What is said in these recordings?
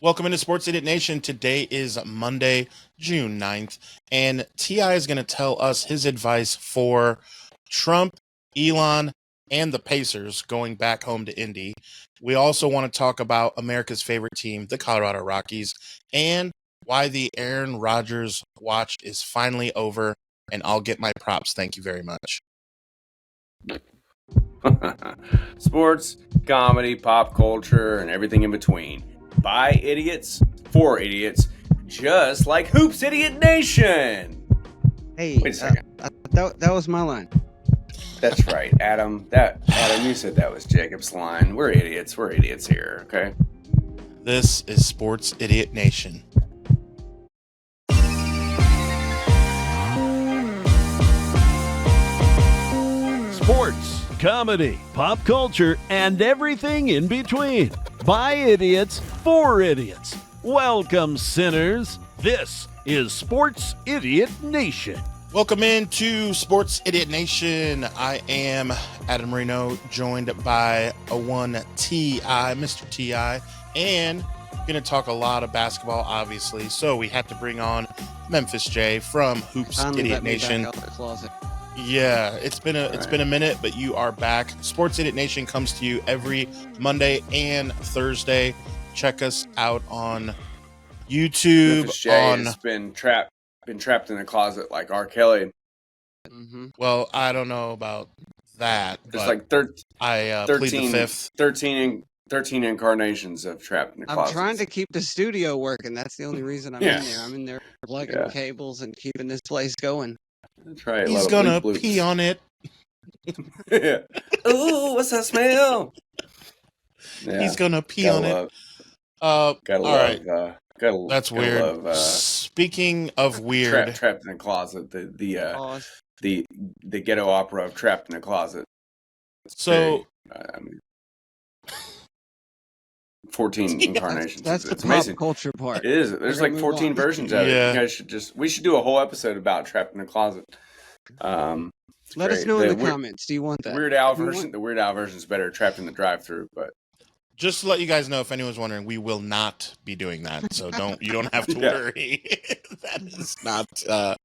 Welcome into Sports Idiot Nation. Today is Monday, June 9th, and T.I. is going to tell us his advice for Trump, Elon, and the Pacers going back home to Indy. We also want to talk about America's favorite team, the Colorado Rockies, and why the Aaron Rodgers watch is finally over, and I'll get my props. Thank you very much. Sports, comedy, pop culture, and everything in between. By idiots, for idiots, just like Hoops Idiot Nation. Hey, Wait a second. That was my line. That's right, Adam. Adam, you said that was Jacob's line. We're idiots. We're idiots here, okay? This is Sports Idiot Nation. Sports, comedy, pop culture, and everything in between. By idiots, for idiots. Welcome, sinners. This is Sports Idiot Nation. Welcome into Sports Idiot Nation. I am Adam Marino, joined by a one T.I., Mr. T.I., and going to talk a lot of basketball, obviously. So we have to bring on Memphis J from Hoops Idiot Nation. Back out the closet. Yeah, it's been a minute, but you are back. Sports Idiot Nation comes to you every Monday and Thursday. Check us out on YouTube. Memphis J has been trapped in a closet like R. Kelly. Mm-hmm. Well, I don't know about that. There's like I plead the fifth. 13 incarnations of trapped in a closet. I'm trying to keep the studio working. That's the only reason I'm in there. I'm in there plugging cables and keeping this place going. That's right. He's gonna pee on it. Yeah. Ooh, what's that smell? Yeah, he's gonna pee on it. That's weird. Speaking of weird, trapped in a closet. The ghetto opera of Trapped in a Closet. So, 14 incarnations. That's the pop amazing culture part. It is. There's like 14 versions of it. You guys we should do a whole episode about Trapped in a Closet. Let us know in the comments. Do you want that? The Weird Al version is better. Trapped in the drive-thru, but just to let you guys know, if anyone's wondering, we will not be doing that. So you don't have to worry. That is not a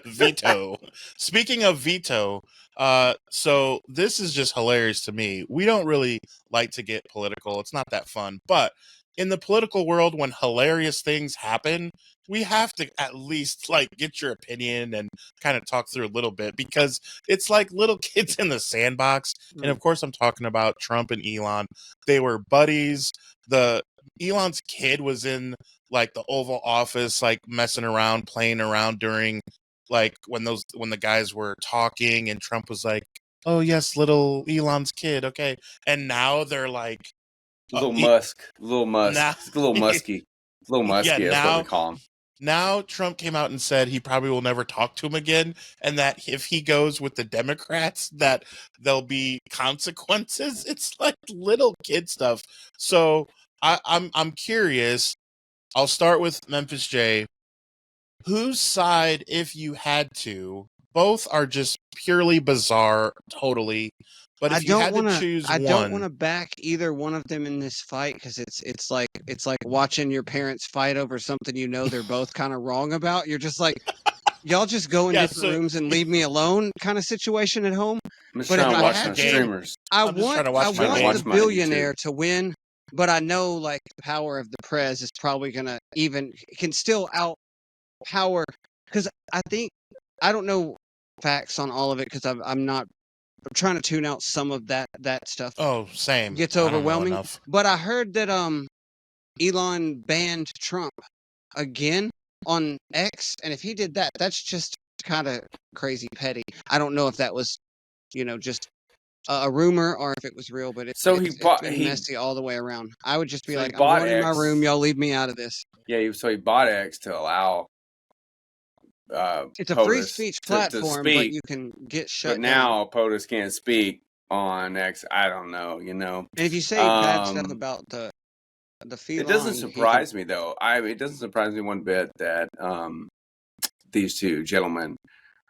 veto. Speaking of veto, so this is just hilarious to me. We don't really like to get political. It's not that fun. But in the political world, when hilarious things happen, we have to at least get your opinion and kind of talk through a little bit, because it's like little kids in the sandbox. And of course, I'm talking about Trump and Elon. They were buddies. Elon's kid was in the Oval Office, messing around, playing around during when the guys were talking, and Trump was like, "Oh yes, little Elon's kid, okay." And now they're like, Little Muskie, Little Muskie, that's what we call him. Now Trump came out and said he probably will never talk to him again, and that if he goes with the Democrats, that there'll be consequences. It's like little kid stuff. So I'm curious. I'll start with Memphis J. Whose side, if you had to? Both are just purely bizarre, totally. But if you had to choose one, I don't want to back either one of them in this fight, because it's like watching your parents fight over something they're both kind of wrong about. You're just like, y'all just go in different rooms and leave me alone, kind of situation at home. I'm just trying to watch some streamers. I want the billionaire to win, but I know the power of the prez is probably gonna can still outpower, because I don't know facts on all of it, because I'm trying to tune out some of that stuff. Oh, same. Gets overwhelming. But I heard that Elon banned Trump again on X, and if he did that, that's just kind of crazy petty. I don't know if that was, just a rumor or if it was real, but it's been messy all the way around. I would just be I'm going in my room, y'all leave me out of this. Yeah, so he bought X to allow it's a free speech platform, but you can get shut down. But now POTUS can't speak on X. I don't know, And if you say bad stuff about the feline, it doesn't surprise me though. It doesn't surprise me one bit that these two gentlemen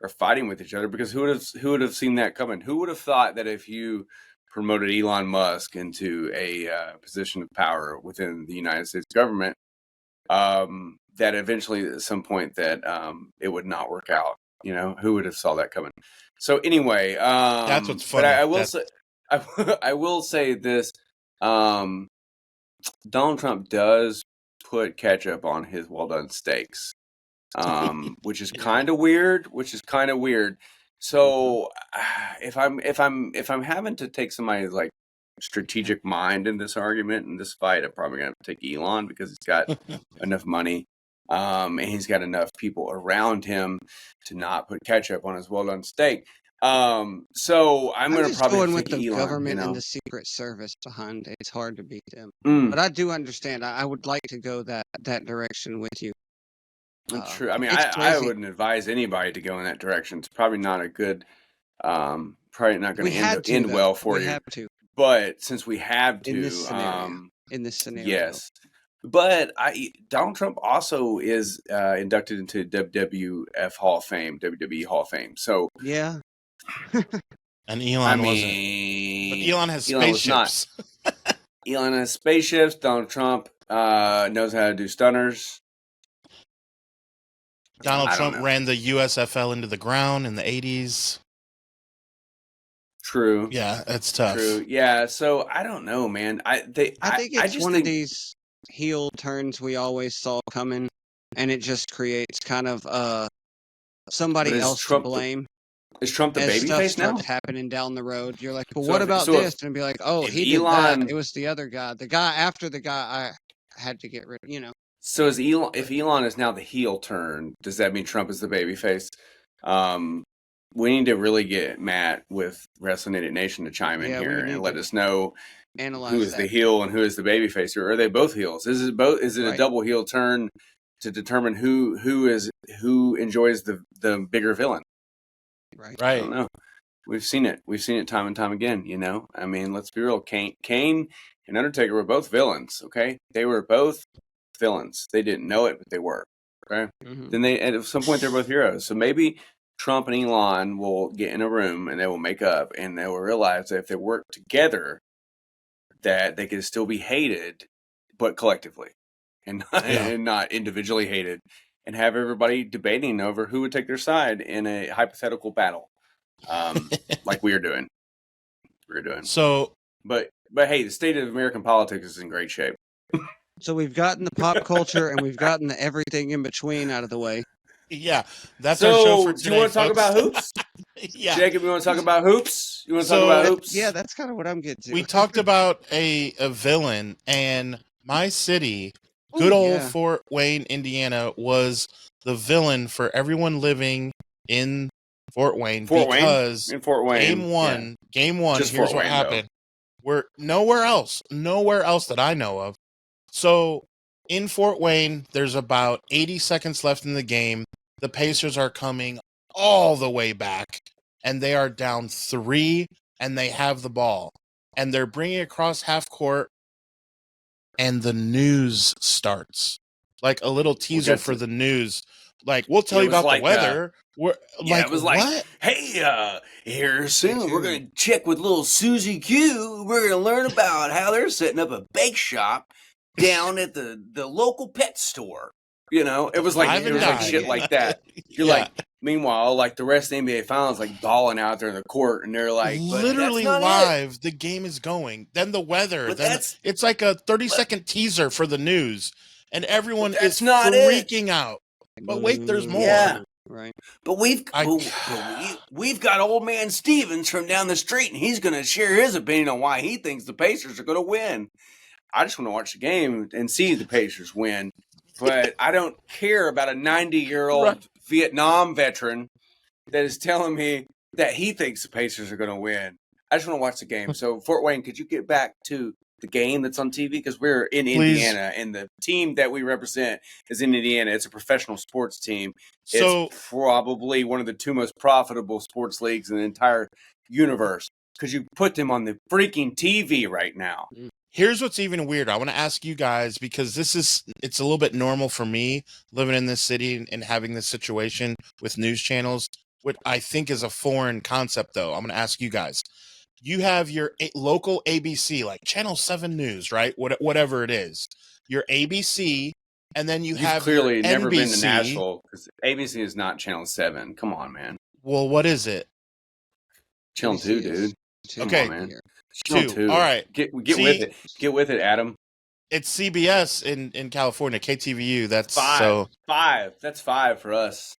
are fighting with each other, because who would have seen that coming? Who would have thought that if you promoted Elon Musk into a position of power within the United States government, that eventually at some point that it would not work out. You know, who would have saw that coming? So anyway, That's what's funny. But I will say this: Donald Trump does put ketchup on his well done steaks, which is kind of weird. So if I'm having to take somebody's like strategic mind in this argument, in this fight, I'm probably gonna take Elon because he's got enough money, and he's got enough people around him to not put ketchup on his well done steak. So I'm gonna just probably going with take the Elon, government and the Secret Service behind it. It's hard to beat them, but I do understand. I would like to go that direction with you. That's true. I mean, It's I crazy. wouldn't advise anybody to go in that direction. It's probably not a good, probably not going We had to to, end though. well for We you. have to But since we have to, in this scenario. In this scenario, yes. But Donald Trump also is inducted into WWF Hall of Fame, WWE Hall of Fame. So yeah. And Elon wasn't. But Elon has spaceships. Elon has spaceships. Donald Trump knows how to do stunners. Donald Trump ran the USFL into the ground in the 80s. True. Yeah, that's tough. True. Yeah. So I don't know, man. I think it's one of these heel turns we always saw coming, and it just creates kind of somebody else to blame. Is Trump the babyface now? Starts happening down the road. You're like, well, what about this? And be like, oh, he did that. It was the other guy. The guy after the guy I had to get rid of, you know. So is Elon? If Elon is now the heel turn, does that mean Trump is the babyface? We need to really get Matt with Wrestling Idiot Nation to chime in here and let us know who is the heel and who is the babyface, or are they both heels? Is it both? Is it a double heel turn to determine who enjoys the bigger villain? Right. I don't know. We've seen it. We've seen it time and time again. You know. I mean, let's be real. Kane and Undertaker were both villains. Okay, they were both villains. They didn't know it, but they were. Okay. Mm-hmm. Then at some point they're both heroes. So maybe Trump and Elon will get in a room and they will make up, and they will realize that if they work together, that they can still be hated, but collectively, and not individually hated, and have everybody debating over who would take their side in a hypothetical battle, like we are doing. So, but hey, the state of American politics is in great shape. So we've gotten the pop culture and we've gotten the everything in between out of the way. Yeah, that's our show for today. Do you want to talk about hoops? Yeah, Jacob, you want to talk about hoops? You want to talk about hoops? Yeah, that's kind of what I'm getting to. We talked about a villain, and my city, good old Fort Wayne, Indiana, was the villain for everyone living in Fort Wayne. In Fort Wayne. Game one. Just here's what happened. We're nowhere else that I know of. So in Fort Wayne, there's about 80 seconds left in the game. The Pacers are coming all the way back, and they are down 3, and they have the ball. And they're bringing it across half court, and the news starts. Like a little teaser for the news. Like, we'll tell you about the weather. It was like, what? Hey, here soon we're going to check with little Susie Q. We're going to learn about how they're setting up a bake shop down at the local pet store. You know, it was like shit like that. You're like, meanwhile, like the rest of the NBA finals, like balling out there in the court, and they're like, literally live. The game is going. Then the weather. Then it's like a 30-second teaser for the news, and everyone is freaking out. But wait, there's more. Yeah. Right. But we've got old man Stevens from down the street, and he's going to share his opinion on why he thinks the Pacers are going to win. I just want to watch the game and see the Pacers win. But I don't care about a 90-year-old Vietnam veteran that is telling me that he thinks the Pacers are going to win. I just want to watch the game. So, Fort Wayne, could you get back to the game that's on TV? Because we're in Indiana, and the team that we represent is in Indiana. It's a professional sports team. It's probably one of the 2 most profitable sports leagues in the entire universe. Because you put them on the freaking TV right now. Here's what's even weird. I want to ask you guys, because it's a little bit normal for me living in this city and having this situation with news channels, what I think is a foreign concept, though. I'm going to ask you guys. you have your local ABC, like Channel 7 News, right? Whatever it is, your ABC, and then You've have clearly your never been to NBC. Nashville because ABC is not Channel 7. Come on, man. Well, what is it? Channel 2, dude. Come Okay. on, man. Channel 2. All right. Get with it. Get with it, Adam. It's CBS in California, KTVU. That's 5. so 5. That's 5 for us.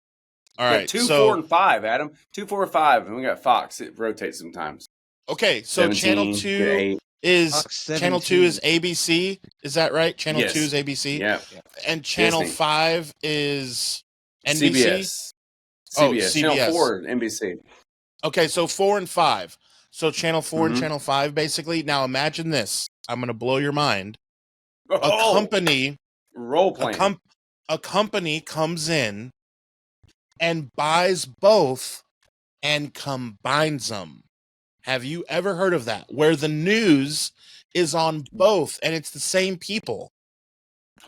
all right. 2, so 4, and 5, Adam. 2, 4, 5, and we got Fox. It rotates sometimes. okay, so 17, Channel 2 is Fox Channel 2 is ABC. Is that right? Channel Yes. 2 is ABC. Yeah. And Channel Disney. 5 is NBC. CBS. Oh, CBS. CBS. Channel 4, NBC. Okay, so 4 and 5. So Channel 4 and Mhm. Channel 5, basically. Now imagine this. I'm going to blow your mind. A Oh, company, role playing. a company comes in and buys both and combines them. Have you ever heard of that? Where the news is on both and it's the same people.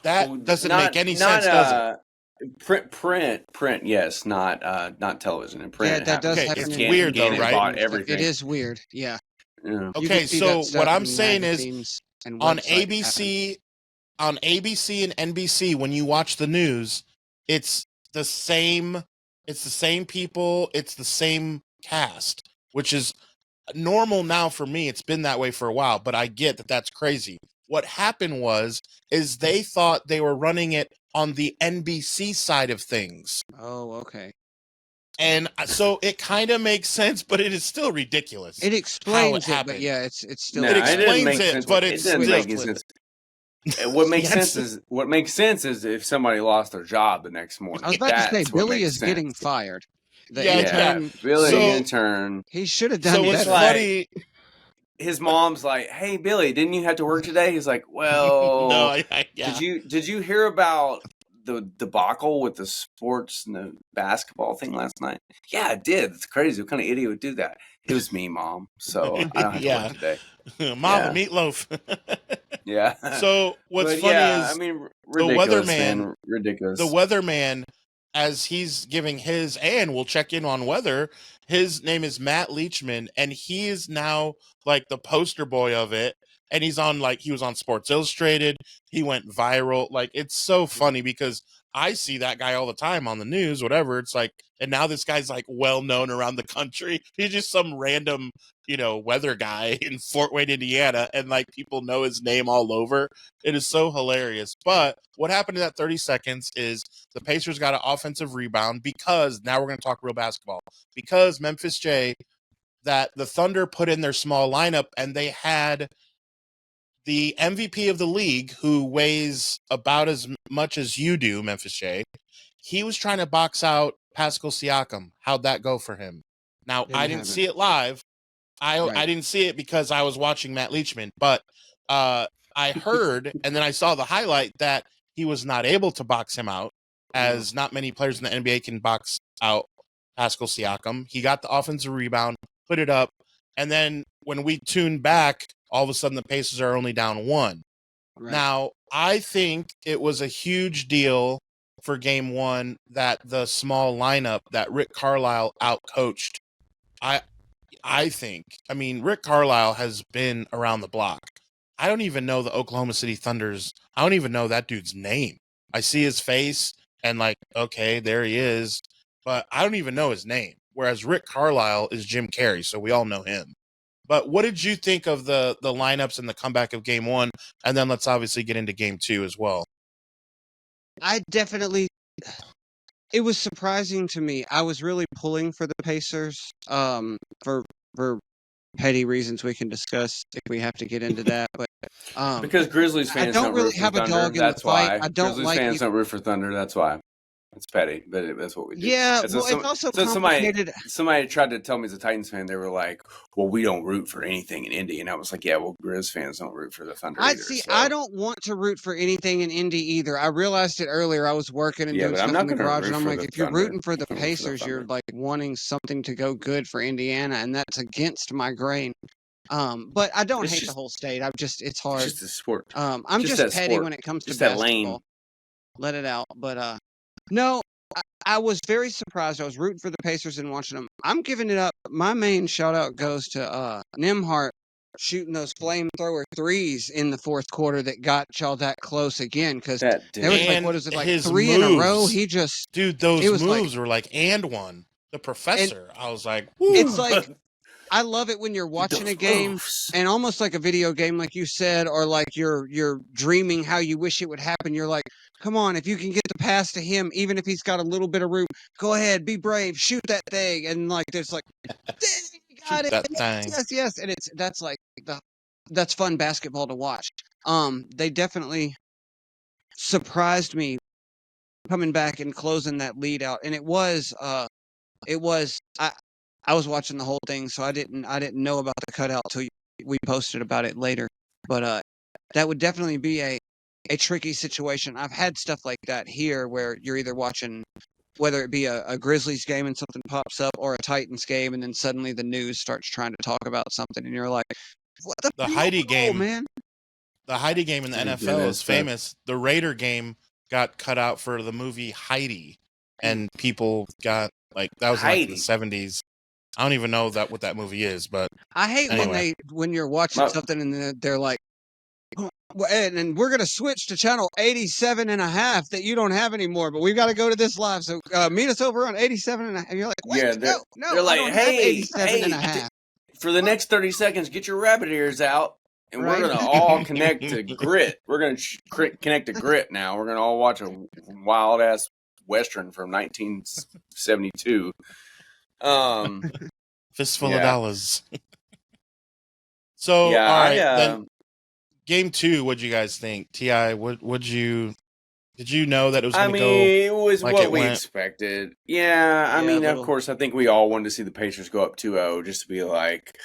That doesn't make any sense, does it? Print, yes, not television. And print, Yeah, that does Okay, happen. it's in weird, though, Gannett right? bought Everything. It is weird. Yeah. Yeah. You Okay, can see so that stuff what I'm in saying is magazines and on websites ABC, on ABC and NBC, when you watch the news, it's the same. It's the same people. It's the same cast, which is normal now for me. It's been that way for a while, but I get that that's crazy. What happened is they thought they were running it on the NBC side of things. Oh, okay. And so it kind of makes sense, but it is still ridiculous. It explains it, but happened. yeah, it's still. No, It didn't explains make it, sense. but it it's doesn't still make any sense. What makes Yes. what makes sense is if somebody lost their job the next morning. I was about to say That's what Billy makes is sense. getting fired. The Yeah, intern, Billy So- intern. he should have done So it's better. like- funny. His mom's like, "Hey, Billy, didn't you have to work today?" He's like, "Well, No, yeah. did you hear about the debacle with the sports and the basketball thing last night?" "Yeah, I did. It's crazy. What kind of idiot would do that?" "It was me, Mom. So I don't have to Yeah. work today." Mama meatloaf. Yeah. So what's But funny yeah, is I mean, ridiculous, weatherman- man. Ridiculous. the weatherman, as he's giving his, and we'll check in on weather, his name is Matt Leachman, and he is now like the poster boy of it. And he's on, like, he was on Sports Illustrated. He went viral. Like, it's so funny because I see that guy all the time on the news, whatever. It's like, and now this guy's like well known around the country. He's just some random, weather guy in Fort Wayne, Indiana, and like people know his name all over. It is so hilarious. But what happened in that 30 seconds is the Pacers got an offensive rebound because now we're going to talk real basketball. Because Memphis J, that the Thunder put in their small lineup and they had the MVP of the league, who weighs about as much as you do, Memphis J. He was trying to box out Pascal Siakam. How'd that go for him? Now, I didn't see it live. I didn't see it because I was watching Matt Leachman, but I heard, and then I saw the highlight that he was not able to box him out, as not many players in the NBA can box out Pascal Siakam. He got the offensive rebound, put it up, and then when we tuned back, all of a sudden the Pacers are only down 1. Right. Now, I think it was a huge deal for game 1 that the small lineup that Rick Carlisle outcoached. I think. I mean, Rick Carlisle has been around the block. I don't even know the Oklahoma City Thunders. I don't even know that dude's name. I see his face and like, okay, there he is. But I don't even know his name. Whereas Rick Carlisle is Jim Carrey, so we all know him. But what did you think of the lineups and the comeback of game 1? And then let's obviously get into game 2 as well. It was surprising to me. I was really pulling for the Pacers, for petty reasons we can discuss if we have to get into that. But because Grizzlies fans don't really root for have a Thunder, dog in the that's fight. why. I don't Grizzlies like fans you- don't root for Thunder. That's why. It's petty, but that's what we do. yeah, And so well, it's also so complicated. somebody tried to tell me as a Titans fan, they were like, "Well, we don't root for anything in Indy," and I was like, "Yeah, well, Grizz fans don't root for the Thunder either." So. I don't want to root for anything in Indy either. I realized it earlier. I was working and Yeah, doing but I'm stuff not in the gonna garage, root and I'm for like, the if you're Thunder. rooting for the I'm rooting for the Pacers, you're Thunder. like wanting something to go good for Indiana, and that's against my grain. But I don't It's hate just- the whole state. It's It's hard. just a sport. I'm just just that petty sport. when it comes to Just that basketball. lane. Let it out. But no, I was very surprised. I was rooting for the Pacers and watching them. I'm giving it up. My main shout out goes to Nimhart shooting those flamethrower threes in the fourth quarter that got y'all that close again, because there was like, And what is it, like his 3 in a row? moves. He just, Dude, those it was moves were like, and one. The professor. I was like, woo. it's like, I love it when you're watching a game and almost like a video game, like you said, or like you're dreaming how you wish it would happen. You're like, come on, if you can get the pass to him, even if he's got a little bit of room, go ahead, be brave, shoot that thing. And like, there's like, dang, you got it. That thing. Yes. And that's like that's fun basketball to watch. They definitely surprised me coming back and closing that lead out. And it was I was watching the whole thing, so I didn't know about the cutout till we posted about it later. But that would definitely be a tricky situation. I've had stuff like that here where you're either watching, whether it be a Grizzlies game and something pops up, or a Titans game, and then suddenly the news starts trying to talk about something, and you're like, "What the Heidi game, man?" The Heidi game in the NFL is famous. The Raider game got cut out for the movie Heidi, and people got like, that was like in the 70s. I don't even know what that movie is, but I hate anyway. when you're watching something and they're like, and we're going to switch to channel 87.5 that you don't have anymore, but we've got to go to this live. So meet us over on 87.5. And you're like, wait, no, they're like, I don't have hey, 87.5. For the next 30 seconds, get your rabbit ears out, and we're going to all connect to Grit. We're going to connect to Grit now. We're going to all watch a wild-ass Western from 1972. Fistful of dollars. So, all right, then game 2, what'd you guys think? T.I., did you know that it was going to go? It was like what we expected. Yeah, I mean, of course, I think we all wanted to see the Pacers go up 2-0 just to be like,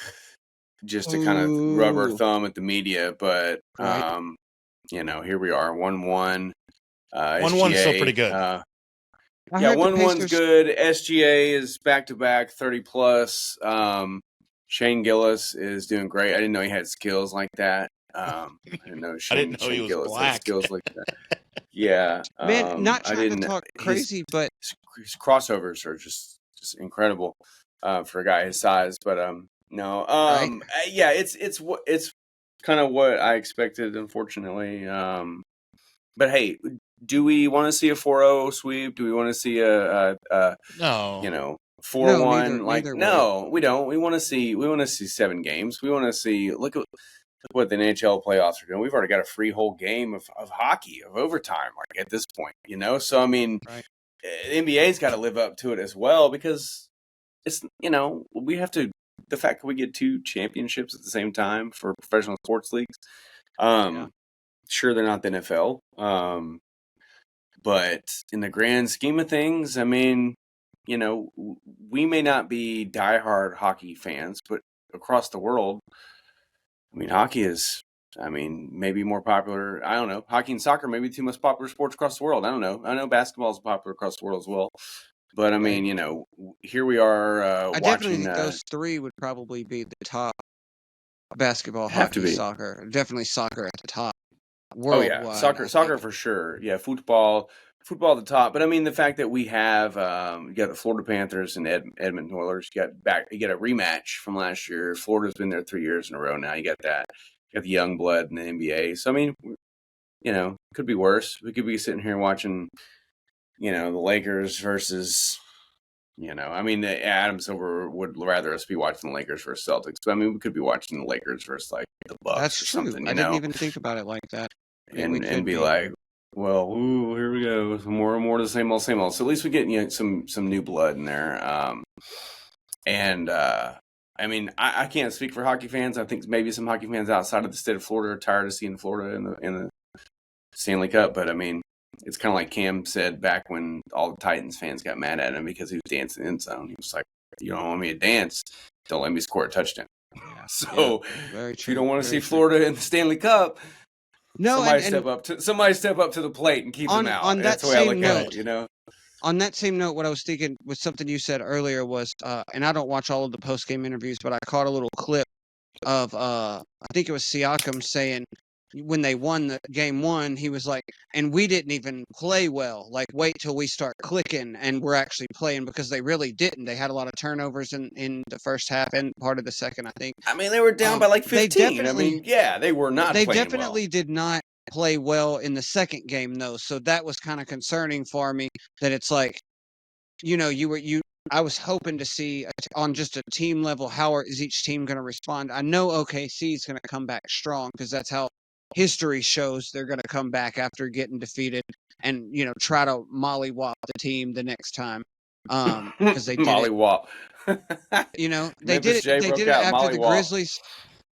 just to kind of rub our thumb at the media. But, here we are, 1-1. 1-1 is still pretty good. 1-1's good. SGA is back-to-back, 30-plus. Shane Gillis is doing great. I didn't know he had skills like that. I didn't know Shane he Gillis was black. had skills like that. Yeah. Man, not trying to talk crazy, but his crossovers are just incredible for a guy his size. But no. Yeah, it's kind of what I expected, unfortunately. But hey, do we want to see a 4-0 sweep? Do we want to see a no, 4-1? No, we don't. We want to see 7 games. We want to see look at what the NHL playoffs are doing. We've already got a free whole game of hockey, of overtime, like at this point, So I mean, the NBA's got to live up to it as well, because it's we have to. The fact that we get 2 championships at the same time for professional sports leagues. Sure, they're not the NFL. But in the grand scheme of things, I mean, we may not be diehard hockey fans, but across the world, I mean, hockey is, maybe more popular. I don't know. Hockey and soccer may be the 2 most popular sports across the world. I don't know. I know basketball is popular across the world as well. But, I mean, here we are watching. I definitely think those 3 would probably be the top: basketball, hockey, soccer. Definitely soccer at the top. Worldwide, oh, yeah. Soccer for sure. Yeah, football at the top. But, I mean, the fact that we have you got the Florida Panthers and Edmonton Oilers. You got a rematch from last year. Florida's been there 3 years in a row now. You got that. You got the young blood in the NBA. So, I mean, could be worse. We could be sitting here watching, the Lakers versus, Adam Silver would rather us be watching the Lakers versus Celtics. But, I mean, we could be watching the Lakers versus, like, the Bucks That's or true. something, I didn't even think about it like that. And be like, well, here we go. More and more of the same old. So at least we get some new blood in there. I mean, I can't speak for hockey fans. I think maybe some hockey fans outside of the state of Florida are tired of seeing Florida in the Stanley Cup. But I mean, it's kind of like Cam said back when all the Titans fans got mad at him because he was dancing in the end zone. He was like, "You don't want me to dance? Don't let me score a touchdown." Yeah, so if you don't want to see Florida in the Stanley Cup, somebody step up to the plate and keep them out. That's the way I look at it, On that same note, what I was thinking was something you said earlier was, and I don't watch all of the post-game interviews, but I caught a little clip of, I think it was Siakam saying, when they won the game 1, he was like, and we didn't even play well. Like, wait till we start clicking and we're actually playing, because they really didn't. They had a lot of turnovers in the first half and part of the second, I think. I mean, they were down by like 15. I mean, yeah, they were not They playing definitely did not play well in the second game, though. So that was kind of concerning for me, that it's like, I was hoping to see on just a team level, how is each team going to respond? I know OKC is going to come back strong, because that's how history shows they're going to come back after getting defeated and, try to mollywop the team the next time. Because they did mollywop. They did it after the Grizzlies.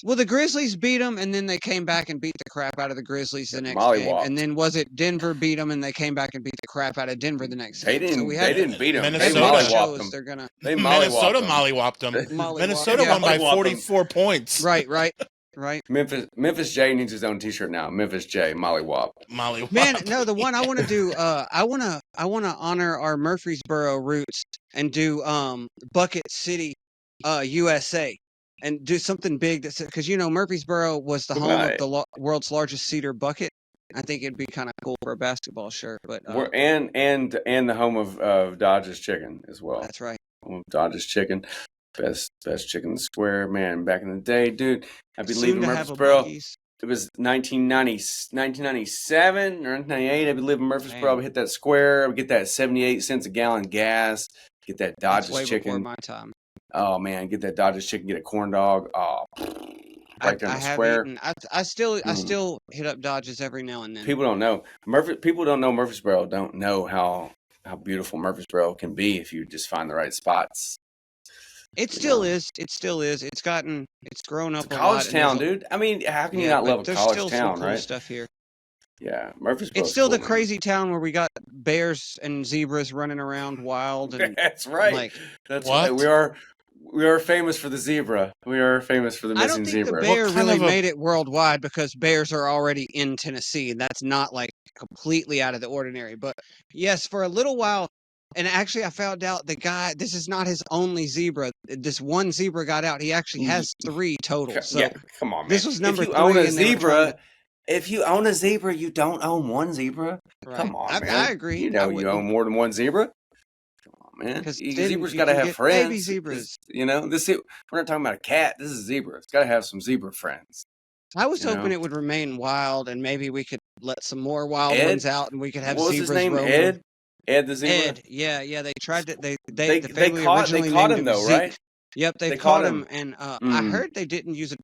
Well, the Grizzlies beat them, and then they came back and beat the crap out of the Grizzlies the next game. And then was it Denver beat them, and they came back and beat the crap out of Denver the next game? They didn't beat them. Minnesota mollywopped them. Minnesota mollywopped them. Minnesota won by 44 points. Right. Memphis J needs his own T-shirt now. Memphis J mollywop. Man, no, the one I want to do. I want to honor our Murfreesboro roots and do Bucket City, USA. And do something big, because Murfreesboro was the home of the world's largest cedar bucket. I think it'd be kind of cool for a basketball shirt, but and the home of Dodge's Chicken as well. That's right. Dodge's Chicken, best chicken in the square, man. Back in the day, dude. I'd be leaving Murfreesboro. It was 1997 or 1998. I'd be leaving Murfreesboro. I would hit that square. I would get that 78 cents a gallon gas. Get that Dodge's Chicken. Before my time. Oh man, get that Dodgers Chicken, get a corn dog. Oh, right there in the square. I still hit up Dodges every now and then. People don't know Murfreesboro. Don't know how beautiful Murfreesboro can be if you just find the right spots. It still is. It's grown up. It's a college town, dude. I mean, how can you not love a college town, right? There's still stuff here. Yeah, Murfreesboro. It's still the crazy town where we got bears and zebras running around wild. And that's right. That's right. We are famous for the zebra. We are famous for the missing zebra. I don't think the bear really made it worldwide, because bears are already in Tennessee, and that's not like completely out of the ordinary. But yes, for a little while, and actually I found out the guy, this is not his only zebra. This one zebra got out. He actually has 3 total. So yeah, come on, man. This was number 3. If you own a zebra, you don't own one zebra. Right. Come on, man. I agree. You own more than one zebra. Man, because zebras got to have friends. Baby zebras. We're not talking about a cat. This is a zebra. It's got to have some zebra friends. I was hoping it would remain wild, and maybe we could let some more wild ones out, and we could have zebras. What was his name? Roaming. Ed the zebra. Ed. Yeah. They tried to. They caught him though, right? Yep, they caught him, and I heard they didn't use it.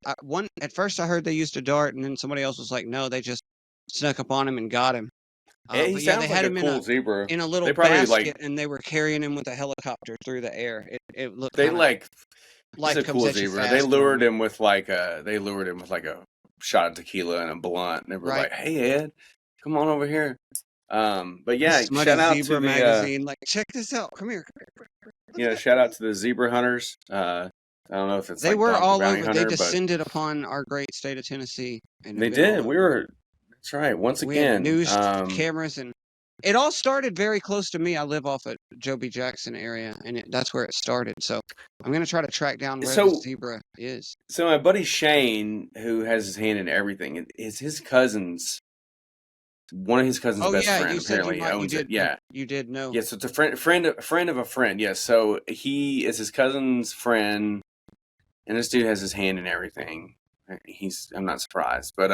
At first, I heard they used a dart, and then somebody else was like, "No, they just snuck up on him and got him." He sounds like a cool zebra. In a little basket, and they were carrying him with a helicopter through the air. It looked. He's a cool zebra. They lured him with like a shot of tequila and a blunt, and they were like, "Hey Ed, come on over here." But yeah, shout out to the magazine. Check this out. Come here. Shout out to the zebra hunters. I don't know if it's they were all over. They descended upon our great state of Tennessee. And they did. That's right. Once again, news cameras, and it all started very close to me. I live off of Joby Jackson area, and that's where it started. So I'm going to try to track down where the zebra is. So my buddy Shane, who has his hand in everything, is his cousin's. One of his cousin's best friend apparently owns it. Yeah, you did know. Yeah, so it's a friend of a friend. Yeah, so he is his cousin's friend, and this dude has his hand in everything. I'm not surprised, but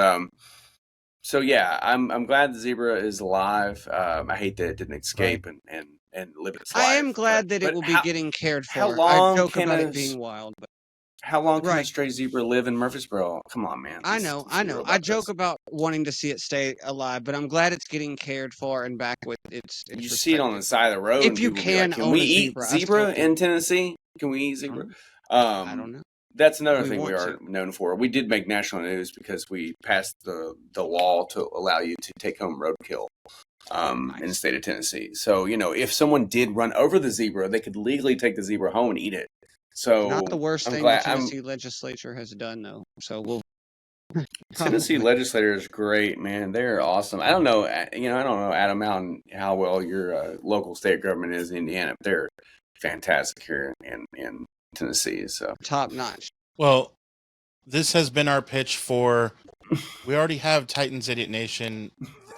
so yeah, I'm glad the zebra is alive. I hate that it didn't escape and live its life. I am glad that it will be getting cared for. How long I joke about it being wild, but. How long can a stray zebra live in Murfreesboro? Come on, man. I know. I joke about wanting to see it stay alive, but I'm glad it's getting cared for and back with its you see it on the side of the road. If you can, can we eat zebra in Tennessee? Can we eat zebra? I don't know. That's another thing we are known for. We did make national news because we passed the law to allow you to take home roadkill in the state of Tennessee. So, if someone did run over the zebra, they could legally take the zebra home and eat it. So not the worst thing the Tennessee legislature has done, though. So we'll. Tennessee legislator is great, man. They're awesome. I don't know, Adam Mountain, how well your local state government is in Indiana. But they're fantastic here in Tennessee. So top notch. Well, this has been our pitch for We already have Titans Idiot Nation.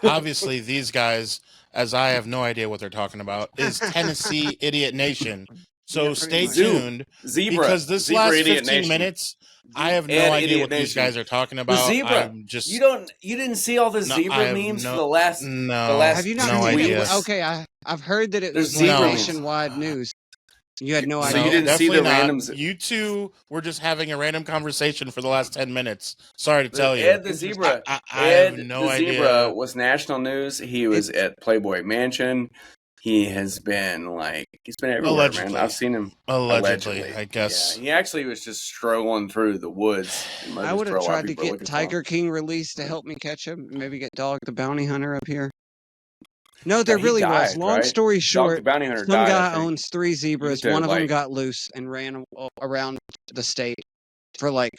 Obviously, these guys, as I have no idea what they're talking about, is Tennessee Idiot Nation. So Yeah, pretty stay much. tuned Zebra. because this Zebra last Idiot 15 Nation. minutes, I have no And idea Idiot what these Nation. guys are talking The about. zebra. I'm just You didn't see all the No, I zebra have memes no- for the last no. Have you not No seen idea. it? Okay, I've heard that it There's was zebra like memes. nationwide news. You had no So idea. you didn't see definitely the not. randoms. You two were just having a random conversation for the last 10 minutes. Sorry to tell you. Ed the zebra. I have Ed no the idea. zebra was national news. He was at Playboy Mansion. He has been he's been everywhere, Allegedly. man. I've seen him. Allegedly, I guess. Yeah, he actually was just strolling through the woods. I would have tried to get Tiger King released to help me catch him. Maybe get Dog the Bounty Hunter up here. No, there He really was. died, Long right? story Dog the short, Bounty Hunter some died, I guy think. owns 3 zebras. They're One of them like- got loose and ran around the state for like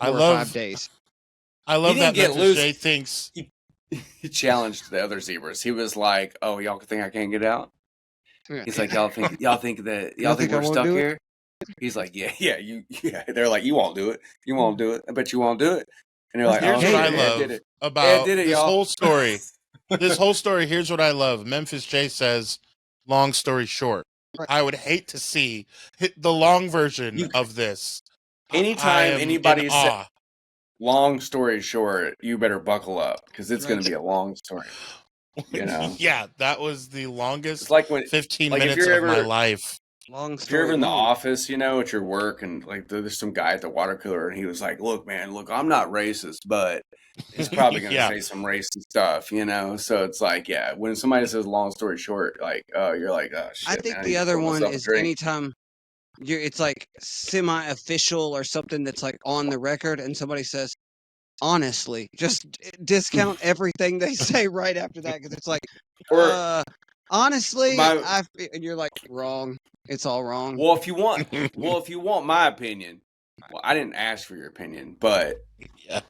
I 4 or love- 5 days. I love He that didn't get Memphis loose. Jay thinks He challenged the other zebras. He was like, "Oh, y'all think I can't get out?" He's like, "Y'all think Y'all we're think I won't stuck do it?" here?" He's like, yeah. They're like, "You won't do it. You won't do it. I bet you won't do it." And they're like, here's "Oh, what I Ed love did it. about did it, this y'all." whole story. This whole story, here's what I love. Memphis Jay says, long story short. Right. I would hate to see the long version of this. Anytime I am anybody in said- awe. Long story short, you better buckle up because it's going to be a long story. You know, Yeah, that was the it's longest like when 15 like, if minutes you're of my ever- life. Long if you're story ever in the long. office, you know, at your work, and like there's some guy at the water cooler, and he was like, "Look, man, I'm not racist, but he's probably going to Yeah. say some racist stuff," you know. So it's like, yeah, when somebody says long story short, like, you're like, "Oh shit." I think man, the need to other pour one myself a is drink." anytime it's like semi-official or something that's like on the record, and somebody says, "Honestly," just discount everything they say right after that because it's like, Or honestly, my- and you're like, wrong. It's all wrong. well, if you want my opinion, well, I didn't ask for your opinion, but Yeah.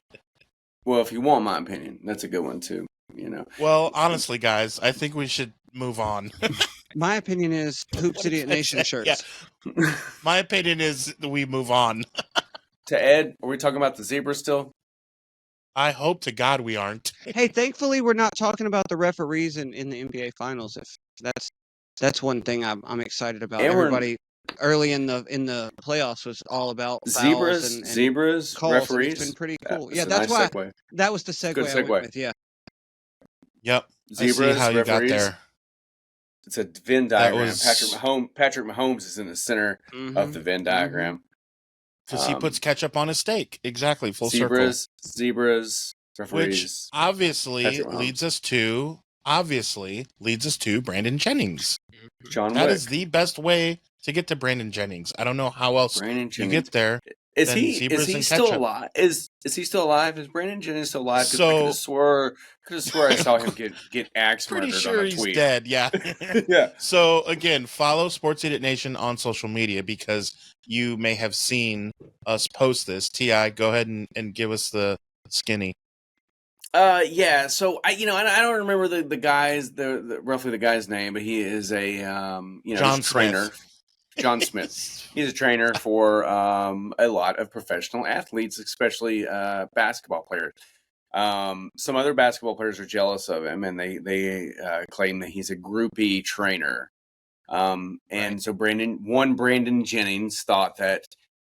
well, if you want my opinion, that's a good one too. You know, Well, honestly, guys, I think we should move on. My opinion is Hoops What did Idiot I Nation say? shirts. Yeah. My opinion is that we move on. to Ed, are we talking about the zebra still? I hope to God we aren't. Hey, thankfully, we're not talking about the referees in the NBA Finals. If that's one thing I'm excited about. And we're- Everybody early in the playoffs was all about fouls and zebras, calls. And referees. it's been pretty cool. Yeah, a that's nice why segue. that was the segue, Good I went segue. with. Yeah, Yep. Zebras, I see how you referees. got there. It's a Venn diagram. was- Patrick Mahomes is in the center of the Venn diagram. Because he puts ketchup on his steak. Exactly. Full zebras, referees. Which obviously Patrick Mahomes. leads us to Brandon Jennings. John That Wick. is the best way to get to Brandon Jennings. I don't know how else Brandon you Jennings. get there. Is than he zebras and still ketchup. alive? Is he still alive? Is Brandon Jennings still alive? 'Cause I So- could have swore I saw him get axe Pretty murdered sure on a he's tweet. dead. Yeah. Yeah. So again, follow Sports Idiot Nation on social media because you may have seen us post this. Ti, go ahead and give us the skinny. Yeah. So I don't remember the guy's roughly the guy's name, but he is a John he's a trainer. Smith. John Smith. He's a trainer for a lot of professional athletes, especially basketball players. Some other basketball players are jealous of him, and they claim that he's a groupie trainer. And so Brandon Jennings thought that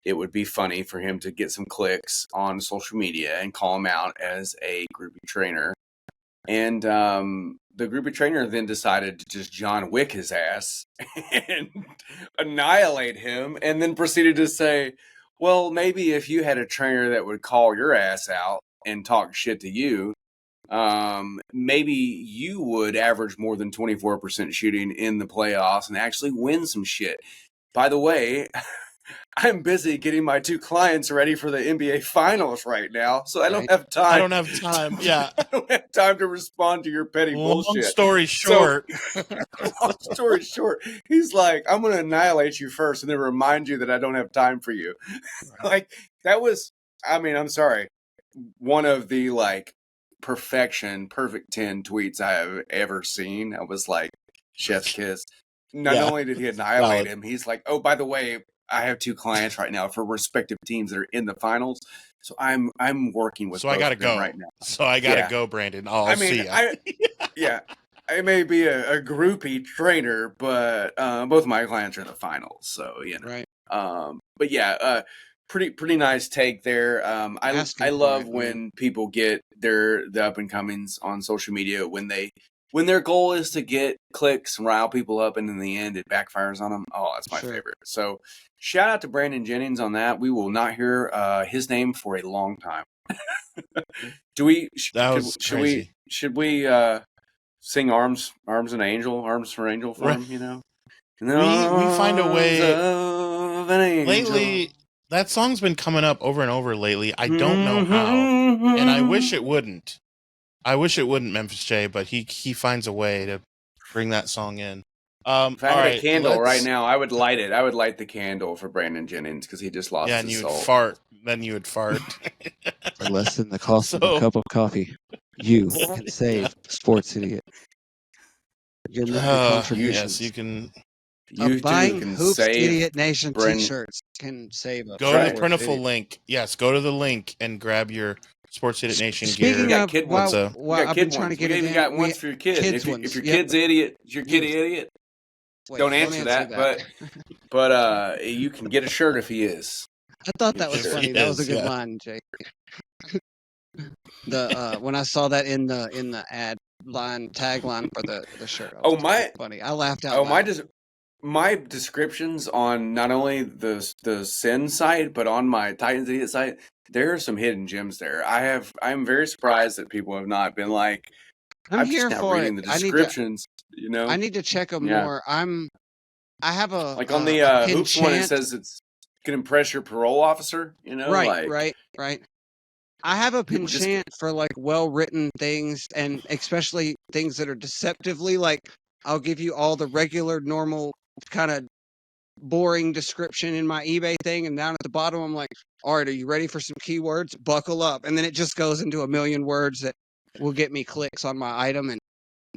it would be funny for him to get some clicks on social media and call him out as a groupie trainer. And the groupie trainer then decided to just John Wick his ass and annihilate him, and then proceeded to say, well, maybe if you had a trainer that would call your ass out and talk shit to you, maybe you would average more than 24% shooting in the playoffs and actually win some shit. By the way, I'm busy getting my 2 clients ready for the NBA Finals right now, so I don't have time. I don't have time. Yeah. I don't have time to respond to your petty Long bullshit. story short, Long story short, he's like, I'm going to annihilate you first and then remind you that I don't have time for you. Like, that was, I mean, I'm sorry, one of the, like, perfect 10 tweets I have ever seen. I was like, chef's kiss. Not Yeah. only did he annihilate Valid. him, he's like, oh, by the way, I have 2 clients right now for respective teams that are in the finals. So I'm working with. So I gotta go right now. So I gotta go, Brandon. I'll see ya. I may be a groupie trainer, but both of my clients are in the finals, so Right. But yeah, pretty nice take there. I love when people get the up and comings on social media when their goal is to get clicks and rile people up, and in the end it backfires on them. Oh, that's my favorite. So shout out to Brandon Jennings on that. We will not hear his name for a long time. Do we? Should we sing arms and angel, arms for angel for him? You know, we find a way. Of an angel. Lately, that song's been coming up over and over lately. I don't know how, and I wish it wouldn't. Memphis J, but he finds a way to bring that song in. If I had a candle right now, I would light it. I would light the candle for Brandon Jennings because he just lost his soul. Fart. Then you would fart. For less than the cost of a cup of coffee, you can save Sports Idiot. Your contributions. Yes, you can. Buying Hoops Idiot Nation t-shirts can save us. Go to the printful link. Yes, go to the link and grab your Sports Idiot Nation gear. Speaking of kid ones, I've been trying to get we even got ones for your kid. If your kid's idiot, is your kid idiot? Don't answer that. But you can get a shirt if he is. I thought that was funny. That was a good line, Jake. When I saw that in the ad line tagline for the shirt. Funny. I laughed out loud. My descriptions on not only the Sin site but on my Titans Idiot site, there are some hidden gems there. I'm very surprised that people have not been like, I'm here just for reading it. the descriptions. I need to check them more. I have a like on the Hoops one. It says it's can impress your parole officer. You know, right. I have a penchant for like well-written things, and especially things that are deceptively like. I'll give you all the regular, normal, kind of boring description in my eBay thing, and down at the bottom, I'm like, all right, are you ready for some keywords? Buckle up. And then it just goes into a million words that will get me clicks on my item.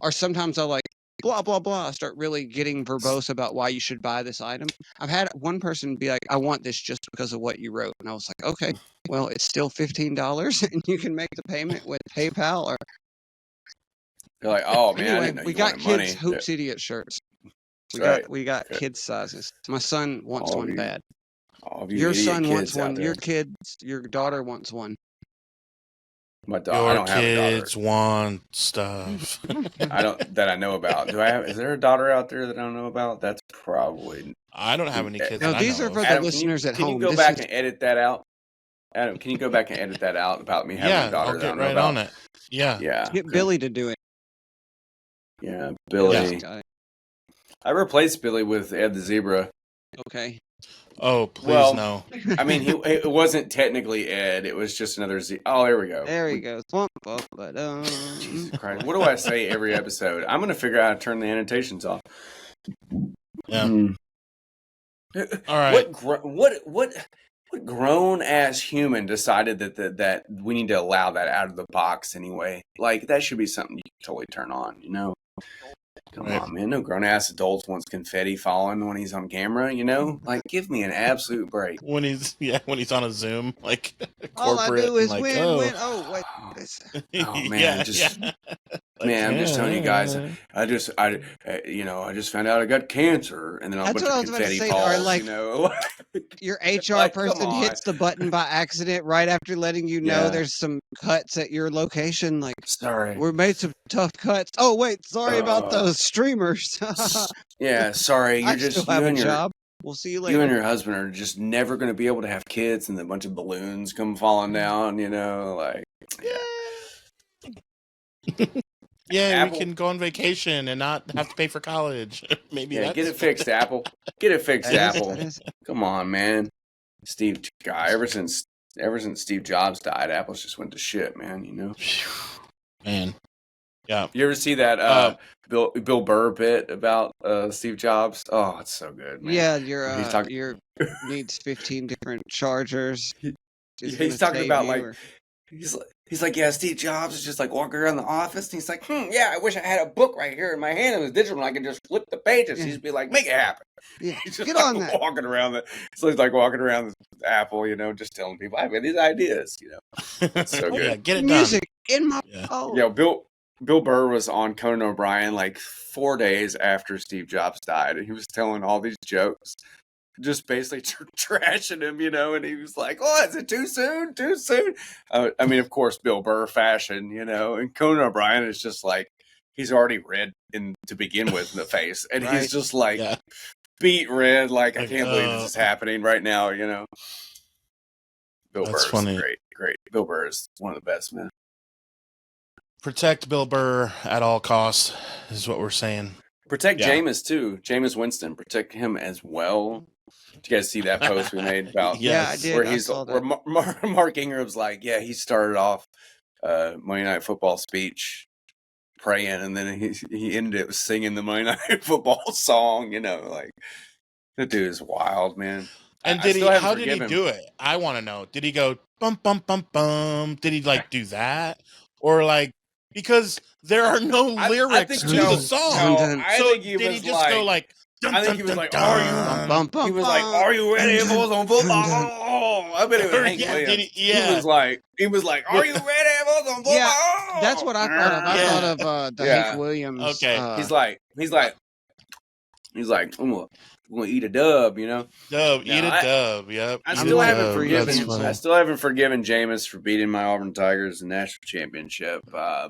Or sometimes I'll like, blah, blah, blah, start really getting verbose about why you should buy this item. I've had one person be like, I want this just because of what you wrote. And I was like, okay, well, it's still $15, and you can make the payment with PayPal or... You're like, oh man, anyway, I didn't know we you got wanted kids money. Hoops Idiot shirts. We got kids sizes. My son wants one bad. Your son wants one. Your daughter wants one. My daughter. I don't have a daughter. Kids want stuff. That I know about. Is there a daughter out there that I don't know about? That's probably. I don't have any kids. No, these are for the listeners at home. Can you go back and edit that out? Adam, can you go back and edit that out about me having a daughter? I'll get right on it. Yeah. Get Billy to do it. Yeah, Billy. Yeah. I replaced Billy with Ed the Zebra. Okay. Oh, please no. I mean, it wasn't technically Ed. It was just another Z. Oh, there we go. There he goes. Jesus Christ. What do I say every episode? I'm going to figure out how to turn the annotations off. Yeah. All right. What grown-ass human decided that we need to allow that out of the box anyway? Like, that should be something you can totally turn on, you know? Come on, man. No grown-ass adults wants confetti falling when he's on camera, you know? Like, give me an absolute break. When he's on a Zoom, like, all corporate. I do is like, win. Oh, wait. Oh, man. Man, I'm just telling you guys. I just found out I got cancer, and then a bunch of confetti falls. Like, you know, your HR person hits the button by accident right after letting you know there's some cuts at your location. Like, sorry, we made some tough cuts. Oh wait, sorry about those streamers. Yeah, sorry. You're just you and your job. We'll see you later. You and your husband are just never going to be able to have kids, and a bunch of balloons come falling down. You know, like Yeah, we can go on vacation and not have to pay for college. Maybe get it fixed, Apple. Get it fixed, Apple. Come on, man. Ever since Steve Jobs died, Apple's just went to shit, man. You know, man. Yeah. You ever see that Bill Burr bit about Steve Jobs? Oh, it's so good, man. Yeah, your needs 15 different chargers. He's talking about like. He's like, yeah, Steve Jobs is just like walking around the office, and he's like, yeah, I wish I had a book right here in my hand. It was digital, and I could just flip the pages. Yeah. He'd be like, make it happen. Yeah, he's just get like on that. Walking around so he's like walking around Apple, just telling people, I have these ideas, It's so good. Yeah, get it Music done. in my Yeah. phone. Bill Burr was on Conan O'Brien like 4 days after Steve Jobs died, and he was telling all these jokes, just basically trashing him, and he was like, "Oh, is it too soon? Too soon?" I mean, of course, Bill Burr fashion, and Conan O'Brien is just like he's already red to begin with in the face, and he's just like beat red, like I can't believe this is happening right now, Bill Burr is great. Bill Burr is one of the best, man. Protect Bill Burr at all costs is what we're saying. Protect Jameis too. Jameis Winston, protect him as well. Did you guys see that post we made about? Yeah, I did. Where Mark Ingram's like, he started off Monday Night Football speech praying, and then he ended it with singing the Monday Night Football song. Like the dude is wild, man. And how did he do it? I want to know. Did he go bum bum bum bum? Did he do that, or because there are no lyrics to the song? So did he just go like? I think he was like, "Are you ready for some football?" I bet it was Hank Williams. He was like, "Are you ready for some football?" Yeah, that's what I thought of. I thought of the Hank Williams. Okay, he's like, I'm gonna eat a dub, eat a dub. Yep. I still haven't forgiven Jameis for beating my Auburn Tigers in the national championship,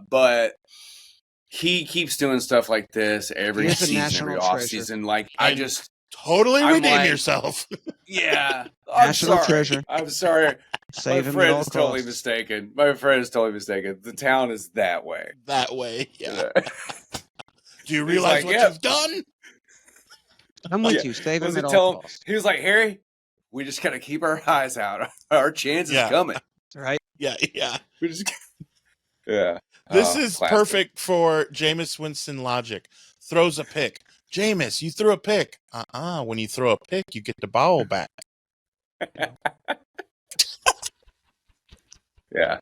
but he keeps doing stuff like this every season, every offseason. Like I just totally redeem yourself. Yeah, national treasure. I'm sorry. My friend is totally mistaken. The town is that way. Yeah. Do you realize what you've done? I'm with you. Save him at all costs. He was like, Harry, we just gotta keep our eyes out. Our chance is coming. Right? Yeah. We just This is classic. Perfect for Jameis Winston logic. Throws a pick. Jameis, you threw a pick. When you throw a pick, you get the ball back. Yeah.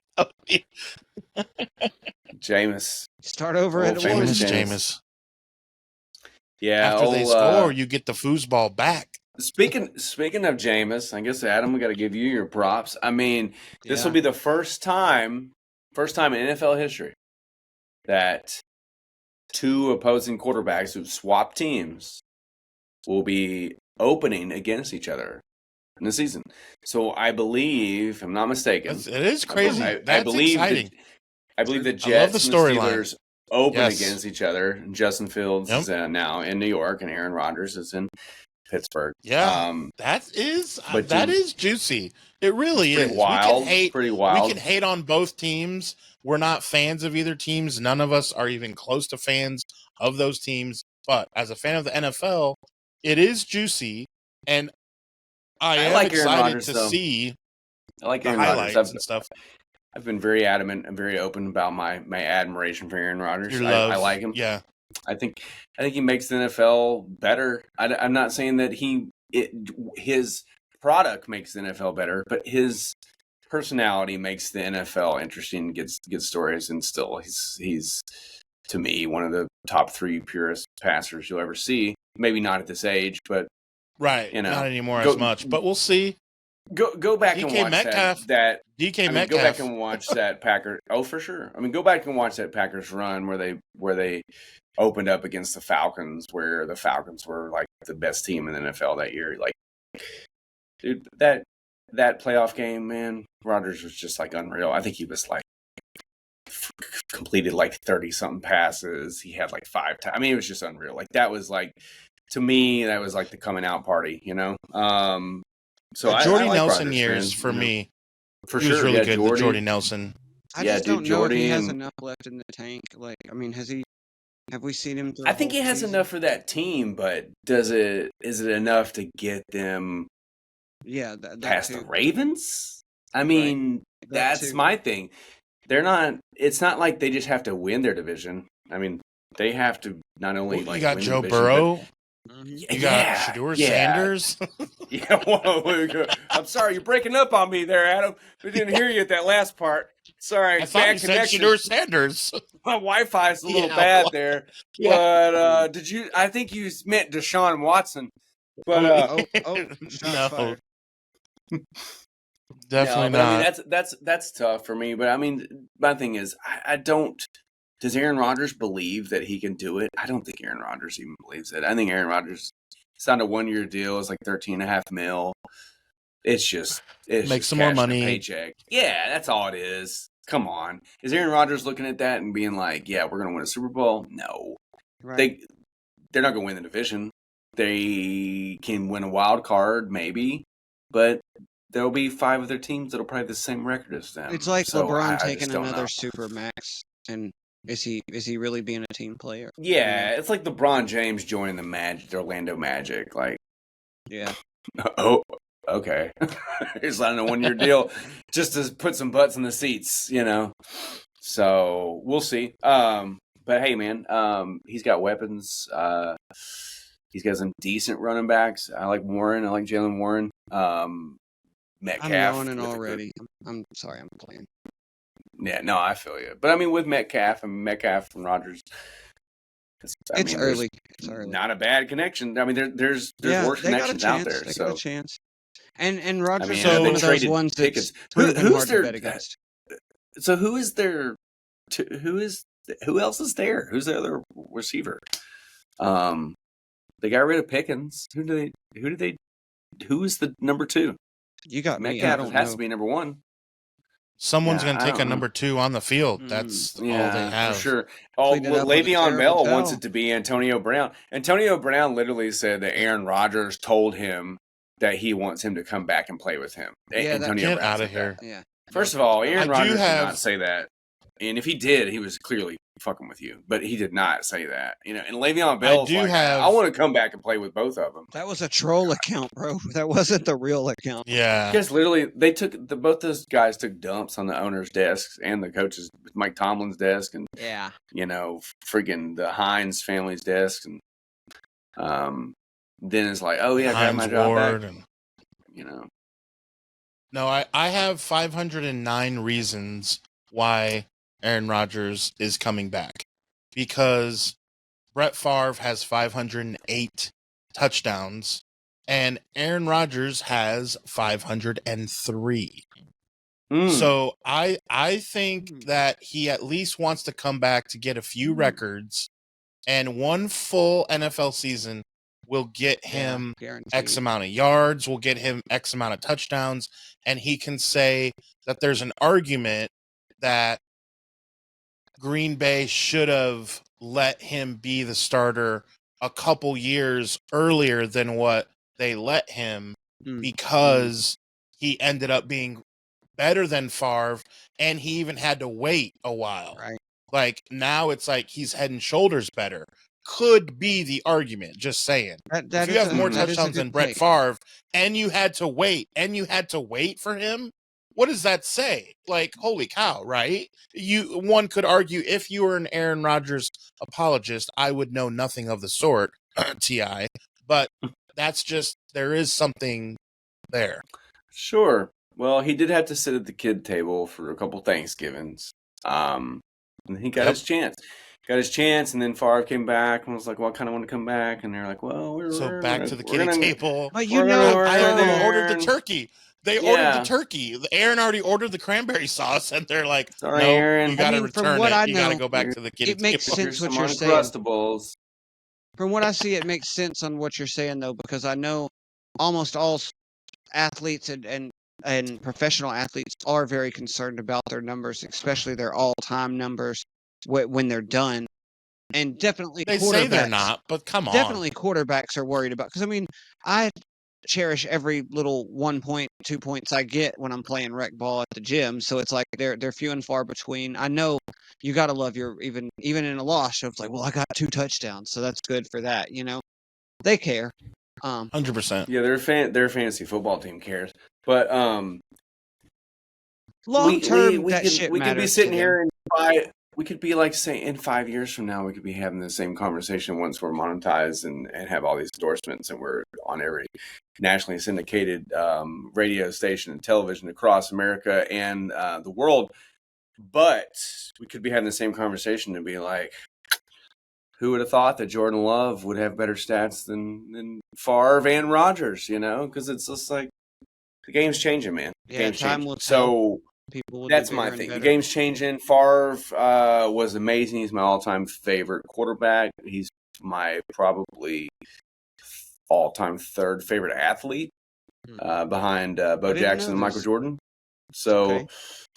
Jameis. Start over at Jameis. Yeah. After they score, you get the foosball back. Speaking of Jameis, I guess, Adam, we got to give you your props. I mean, this will be the first time in NFL history that two opposing quarterbacks who've swapped teams will be opening against each other in the season. So I believe, if I'm not mistaken, it is crazy. I believe exciting. I believe the Jets and the Steelers open against each other. And Justin Fields is now in New York, and Aaron Rodgers is in Pittsburgh. Yeah, that is juicy. It really is. Wild. Pretty wild. We can hate on both teams. We're not fans of either teams. None of us are even close to fans of those teams. But as a fan of the NFL, it is juicy, and I am like excited to see I like the Aaron highlights Rodgers. and stuff. I've been very adamant and very open about my admiration for Aaron Rodgers. I like him. Yeah, I think he makes the NFL better. I'm not saying that his product makes the NFL better, but his personality makes the NFL interesting, gets stories, and still he's to me one of the top 3 purest passers you'll ever see. Maybe not at this age, but not anymore as much. But we'll see. Go back and watch Metcalf, that. DK Metcalf. Go back and watch that Packers. Oh, for sure. I mean, go back and watch that Packers run where they opened up against the Falcons, where the Falcons were like the best team in the NFL that year. Like, dude, that playoff game, man, Rodgers was just like unreal. I think he was like completed like 30-something passes. He had like 5 times. I mean, it was just unreal. Like that was like, to me, that was like the coming out party, So the Jordy like Nelson Rodgers, years man, for me. For he sure, was really good. Jordy. Jordy Nelson. I just don't know if he has enough left in the tank. Like, I mean, have we seen him? I think he has enough for that team, but is it enough to get them? Yeah, past the Ravens. I mean, that's my thing. They're not. It's not like they just have to win their division. I mean, they have to not only you got Joe Burrow. You got Shedeur Sanders. I'm sorry, you're breaking up on me there, Adam. We didn't hear you at that last part. Sorry, I thought you said Shedeur Sanders. My Wi-Fi is a little bad there. But did you? I think you meant Deshaun Watson. But Definitely but not. I mean, that's tough for me. But I mean, my thing is, I don't. Does Aaron Rodgers believe that he can do it? I don't think Aaron Rodgers even believes it. I think Aaron Rodgers signed a 1-year deal. It's like $13.5 million. It's just Make some more cashing a money. paycheck. Yeah, that's all it is. Come on, is Aaron Rodgers looking at that and being like, "Yeah, we're going to win a Super Bowl"? No, Right. they're not going to win the division. They can win a wild card, maybe, but there'll be 5 of their teams that'll probably have the same record as them. It's like So LeBron I taking just don't another know. super max, and is he really being a team player? Yeah, it's like LeBron James joining the Orlando Magic. Like, Yeah. oh, okay, he's signing a 1-year deal just to put some butts in the seats, So we'll see. But hey, man, he's got weapons. He's got some decent running backs. I like Warren. I like Jalen Warren. Metcalf. I'm yawning already. I'm sorry, I'm playing. Yeah, no, I feel you. But I mean, with Metcalf and Rodgers, It's early. It's early. Not a bad connection. I mean, there's worse they got a connections chance. out there. They So got a chance. And Rodgers I mean, is so one they of those traded ones Pickens. that's proven Who's hard their? to bet against. So who else is there? Who's the other receiver? They got rid of Pickens. Who is the number 2? You got me. I Metcalf don't has know. to be number 1. Someone's Yeah, going to I take a don't know. number 2 on the field. That's all they have. for sure. Clean it up with a Le'Veon Bell terrible wants towel. it to be Antonio Brown. Antonio Brown literally said that Aaron Rodgers told him that he wants him to come back and play with him. Yeah, Antonio Get Brown out said of here. that. Yeah. First of all, Aaron I do Rodgers did have- not say that. And if he did, he was clearly fucking with you. But he did not say that. And Le'Veon Bell's do like, have- I want to come back and play with both of them. That was a troll account, bro. That wasn't the real account. Yeah. Because literally, both those guys took dumps on the owner's desks and the coach's, Mike Tomlin's desk, and Yeah. freaking the Hines family's desk, and then it's like, oh yeah, I got my Hines job Ward back. and No, I have 509 reasons why Aaron Rodgers is coming back. Because Brett Favre has 508 touchdowns and Aaron Rodgers has 503. So I think that he at least wants to come back to get a few records, and one full NFL season will get him Guaranteed. X amount of yards, will get him X amount of touchdowns, and he can say that there's an argument that Green Bay should have let him be the starter a couple years earlier than what they let him, because he ended up being better than Favre, and he even had to wait a while. Right. Like, now it's like he's head and shoulders better. Could be the argument, just saying. That If you is have more that is a touchdowns good than Brett take. Favre, and you had to wait for him, what does that say? Like, holy cow, right? One could argue, if you were an Aaron Rodgers apologist, I would know nothing of the sort, T.I., but that's just, there is something there. Sure. Well, he did have to sit at the kid table for a couple Thanksgivings. And he got his chance. And then Favre came back and was like, well, I kind of want to come back. And they're like, well, So back to the kiddie table. But We're gonna work I on already it. ordered the turkey. They ordered the turkey. Aaron already ordered the cranberry sauce, and they're like, Sorry, no, Aaron. you got to I mean, from return what it. I You got to know, go back to the kiddie it makes table. sense what Some you're saying. Uncrustables. From what I see, it makes sense on what you're saying, though, because I know almost all athletes and professional athletes are very concerned about their numbers, especially their all-time numbers when they're done. And definitely They quarterbacks. say they're not, but come on. Definitely quarterbacks are worried about, because I mean, I cherish every little 1 point, 2 points I get when I'm playing rec ball at the gym. So it's like they're few and far between. I know you got to love your even in a loss. It's like, well, I got 2 touchdowns, so that's good for that. They care. 100%. Yeah, their fantasy football team cares. But Long term, we that could, shit we could be matters sitting to here and we could be like, say, in 5 years from now, we could be having the same conversation once we're monetized and have all these endorsements and we're on every nationally syndicated radio station and television across America and the world. But we could be having the same conversation and be like, who would have thought that Jordan Love would have better stats than Favre and Rodgers, Because it's just like, The game's changing, man. The Yeah, game's time changing. will tell. So People will that's do my bigger and thing. The better. game's changing. Favre was amazing. He's my all-time favorite quarterback. He's my probably all-time third favorite athlete behind Bo didn't Jackson know and Michael this. Jordan. So, Okay.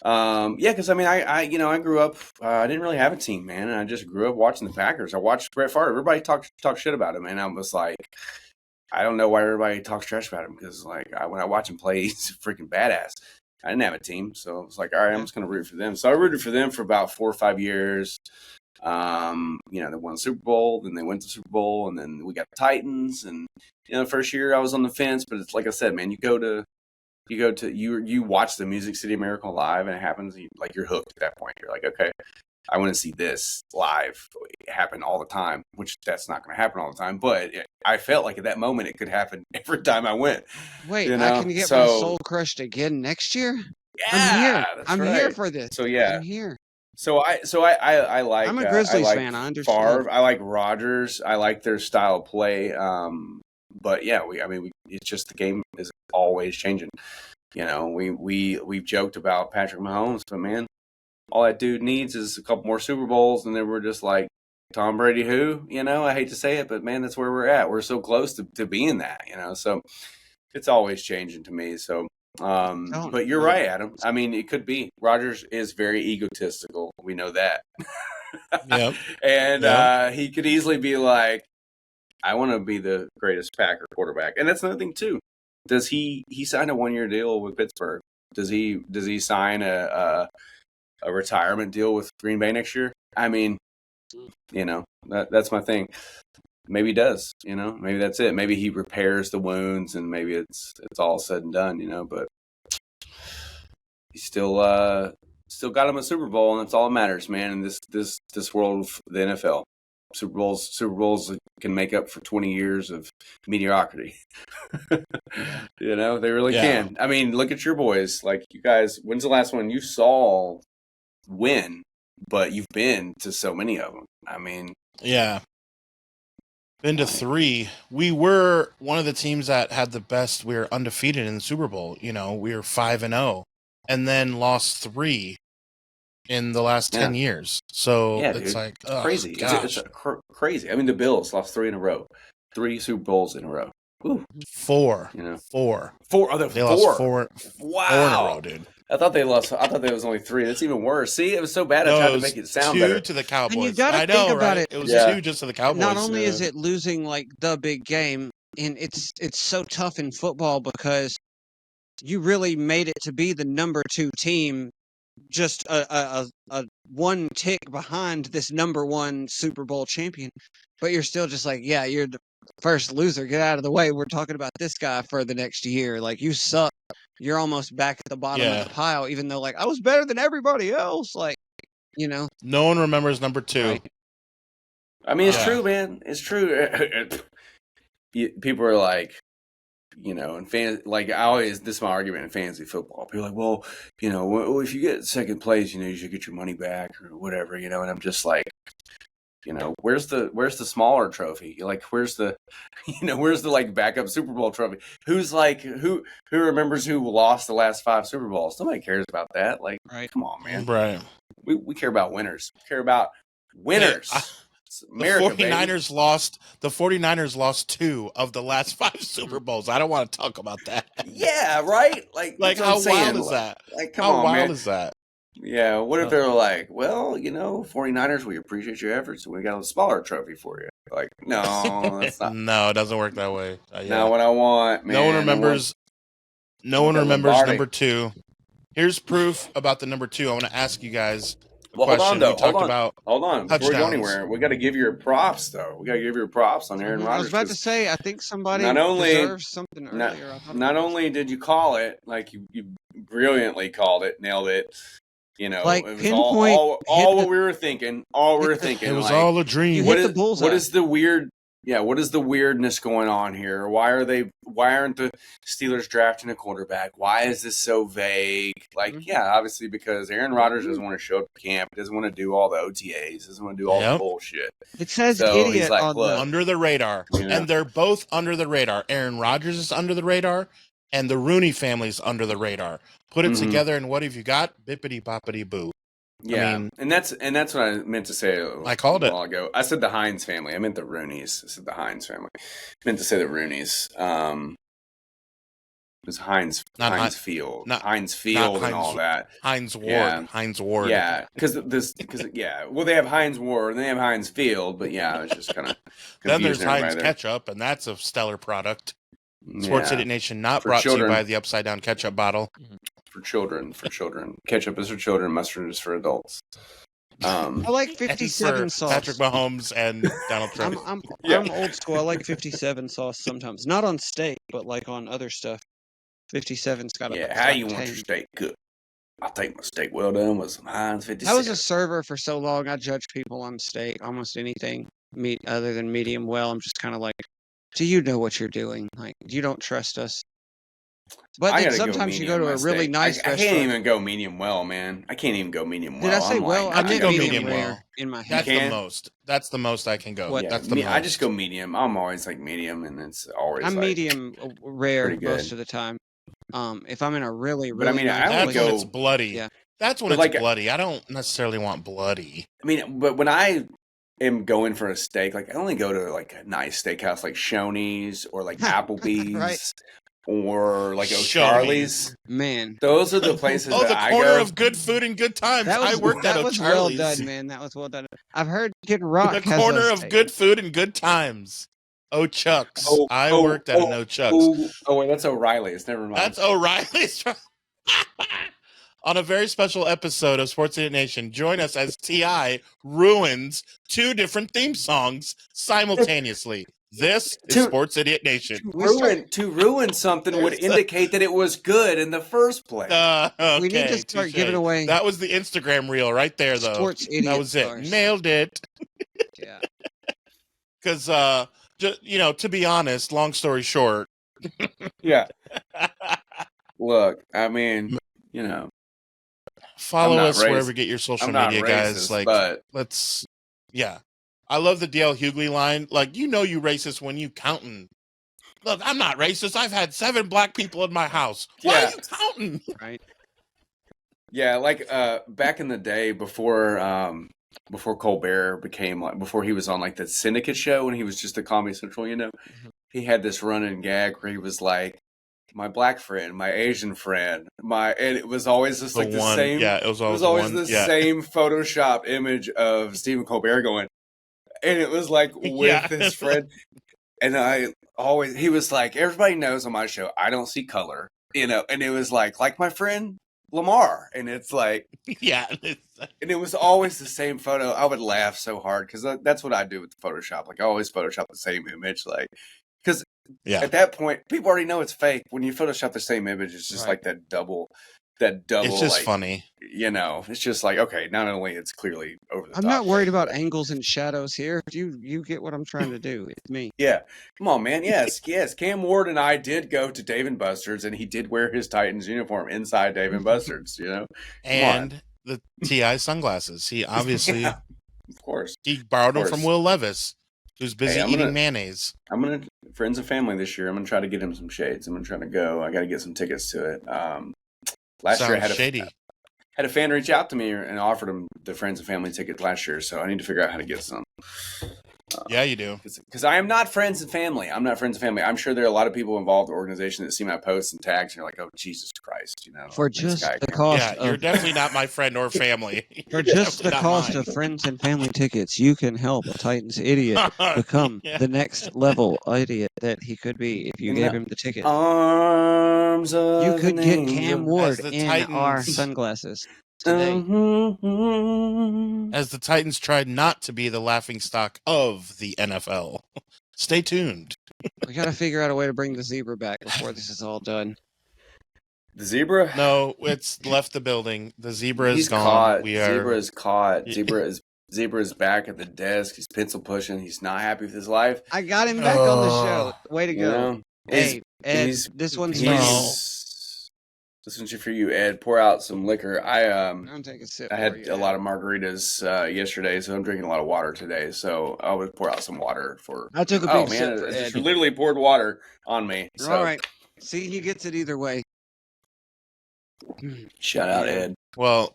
yeah, because I mean, I grew up. I didn't really have a team, man, and I just grew up watching the Packers. I watched Brett Favre. Everybody talk shit about him, and I was like, I don't know why everybody talks trash about him because, like, when I watch him play, he's freaking badass. I didn't have a team, so I was like, all right, I'm just gonna root for them. So I rooted for them for about 4 or 5 years. They won the Super Bowl, then they went to the Super Bowl, and then we got the Titans. And the first year I was on the fence, but it's like I said, man, you watch the Music City Miracle live, and it happens. You're hooked at that point. You're like, okay, I want to see this live happen all the time, which that's not going to happen all the time. But I felt like at that moment it could happen every time I went. Wait, I can get my soul crushed again next year? Yeah, I'm here. that's I'm here for this. So yeah, I'm here. So I like. I'm a Grizzlies fan. I understand. Favre. I like Rodgers. I like their style of play. But yeah, it's just the game is always changing. We've joked about Patrick Mahomes, but man, all that dude needs is a couple more Super Bowls, and then we're just like Tom Brady. Who? I hate to say it, but man, that's where we're at. We're so close to being that. So it's always changing to me. So. But you're right, Adam. I mean, it could be. Rodgers is very egotistical. We know that. Yep. And he could easily be like, I want to be the greatest Packer quarterback. And that's another thing too. Does he signed a 1-year deal with Pittsburgh? Does he sign a retirement deal with Green Bay next year? I mean, that's my thing. Maybe he does, maybe that's it. Maybe he repairs the wounds and maybe it's all said and done, but he still got him a Super Bowl, and that's all that matters, man. In this world of the NFL, Super Bowls can make up for 20 years of mediocrity. They really can. I mean, look at your boys. Like, you guys, when's the last one you saw win? But you've been to so many of them. I mean, yeah. Been to 3. We were one of the teams that had the best. We were undefeated in the Super Bowl. We were 5-0, and then lost 3 in the last 10 years. So it's like crazy. It's crazy. I mean, the Bills lost 3 in a row, 3 Super Bowls in a row. Ooh. 4. 4. 4. Oh, they lost 4. Wow. 4 in a row, dude. I thought there was only 3. That's even worse. See, it was so bad. I tried to make it sound 2 better. To the Cowboys. And you got to think about it. It was 2 just to the Cowboys. Not only is it losing like the big game, and it's so tough in football because you really made it to be the number 2 team, just a one tick behind this number 1 Super Bowl champion. But you're still just like, yeah, you're the first loser. Get out of the way. We're talking about this guy for the next year. Like, you suck. You're almost back at the bottom of the pile, even though, like, I was better than everybody else. Like, no one remembers number 2. Right. I mean, it's true, man. It's true. People are like, and fans, like, this is my argument in fantasy football. People are like, well, if you get second place, you should get your money back or whatever, and I'm just like, where's the smaller trophy? Like, where's the like backup Super Bowl trophy? Who's like, who remembers who lost the last 5 Super Bowls? Nobody cares about that. Like, come on, man. Right. We care about winners. We care about winners. America, the 49ers lost. The 49ers lost 2 of the last 5 Super Bowls. I don't want to talk about that. Yeah, right. Like how wild is that? Like, come on, how wild man. Is that? Yeah. What if they're like, well, 49ers, we appreciate your efforts, and we got a smaller trophy for you. Like, no, that's not. No, it doesn't work that way. Not what I want, man. No one remembers. No one remembers number 2. Here's proof about the number 2. I want to ask you guys. Well, hold on, though. Hold on. Before we go touchdowns. Anywhere, we got to give your props, though. We got to give your props on Aaron Rodgers. I was about to say, I think somebody deserves something earlier. Not only did you call it, like, you brilliantly called it, nailed it. Like, it was pinpoint, all what we were thinking. All we were thinking. It was like, all a dream. What is the weird? Yeah, what is the weirdness going on here? Why aren't the Steelers drafting a quarterback? Why is this so vague? Like, yeah, obviously because Aaron Rodgers doesn't want to show up to camp, doesn't want to do all the OTAs, doesn't want to do all the bullshit. It says so idiot he's like, on under the radar. And they're both under the radar. Aaron Rodgers is under the radar, and the Rooney family's under the radar. Put it Mhm. together, and what have you got? Bippity boppity boo. Yeah, mean- and that's what I meant to say. I called a it. while ago. I said the Hines family. I meant the Rooneys. I said the Hines family. I meant to say the Rooneys. It was Heinz Field, Heinz Field, and all that. Heinz Ward. Yeah. Heinz Ward. Yeah, because well, they have Heinz Ward and they have Heinz Field, but yeah, it's just kind of. Then there's Heinz Ketchup, and that's a stellar product. Sports Idiot Nation, not brought to you by the Upside Down Ketchup bottle. For children. Ketchup is for children, mustard is for adults. I like 57 sauce. Patrick Mahomes and Donald Trump. I'm old school. I like 57 sauce sometimes. Not on steak, but like on other stuff. 57's got a how you want your steak cooked? I'll take my steak well done with some Heinz 57. I was a server for so long. I judged people on steak, almost anything meat other than medium well. I'm just kind of like, do you know what you're doing? Like, you don't trust us. But then sometimes you go to a really nice restaurant. I can't even go medium well, man. I can't even go medium well. Did I say well? I can go medium rare well in my head. That's the most. That's the most I can go. What? That's the most. I just go medium. I'm always like medium, and it's always. I'm medium rare good. most of the time. If I'm in a really, But I mean, nice I only that's place, when it's bloody. Yeah. That's when it's bloody. I don't necessarily want bloody. I mean, but when I am going for a steak, like I only go to like a nice steakhouse, like Shoney's or like Applebee's. Right. Or like O'Charlie's. Man. Those are the places the that I corner go. of good food and good times. I worked at O'Charlie's. That was well done, man. That was well done. I've heard Kid Rock The has corner a of steak. good food and good times. O'Chuck's. I worked at an O'Chuck's. Oh, wait, that's O'Reilly's. Never mind. That's O'Reilly's. On a very special episode of Sports Idiot Nation, join us as T.I. ruins 2 different theme songs simultaneously. This is Sports Idiot Nation. To ruin something would indicate that it was good in the first place. Okay, we need to start giving away. That was the Instagram reel right there, though. Sports Idiot that was it. stars. Nailed it. Yeah. Because, to be honest, long story short. Yeah. Look, I mean, follow us wherever you get your social media, racist, guys. but let's. I love the DL Hughley line. Like, you racist when you counting. Look, I'm not racist. I've had 7 black people in my house. Why are you counting? Right. Yeah, like back in the day before Colbert became before he was on like the Syndicate show when he was just a Comedy Central, he had this running gag where he was like, my black friend, my Asian friend, and it was always just like the same. Yeah, it was always the same Photoshop image of Stephen Colbert going. And it was like with his friend. And he was like, everybody knows on my show, I don't see color, and it was like my friend Lamar. And it's like, and it was always the same photo. I would laugh so hard because that's what I do with the Photoshop. Like I always Photoshop the same image, because at that point, people already know it's fake. When you Photoshop the same image, it's just like that double. It's just funny. It's just like, okay, not only it's clearly over the top. I'm not worried about angles and shadows here. You get what I'm trying to do. It's me. Yeah. Come on, man. Yes. Cam Ward and I did go to Dave & Buster's, and he did wear his Titans uniform inside Dave & Buster's, And the T.I. sunglasses. He obviously, of course, he borrowed them from Will Levis, who's busy eating mayonnaise. I'm going to, friends and family this year, I'm going to try to get him some shades. I'm going to try to go. I got to get some tickets to it. Last year I had a fan reach out to me and offered him the friends and family ticket last year, so I need to figure out how to get some. Yeah, you do. Because I am not friends and family. I'm not friends and family. I'm sure there are a lot of people involved in the organization that see my posts and tags and are like, oh, Jesus Christ, For just the cost you're definitely not my friend or family. For just the cost of friends and family tickets, you can help a Titans idiot become the next level idiot that he could be if you gave him the ticket. Arms of you could get Cam Ward in Titans. our sunglasses today. As the Titans tried not to be the laughingstock of the NFL. Stay tuned. We got to figure out a way to bring the zebra back before this is all done. The zebra? No, it's left the building. The zebra is gone. Caught. Zebra is caught. Zebra is back at the desk. He's pencil pushing. He's not happy with his life. I got him back on the show. Way to go. Hey, Ed, this one's This one's for you, Ed. Pour out some liquor. I'm taking a sip. I had a lot of margaritas yesterday, so I'm drinking a lot of water today. So I would pour out some water for. I took a big sip. It just literally poured water on me. So. All right. See, he gets it either way. Shout out, Ed. Well,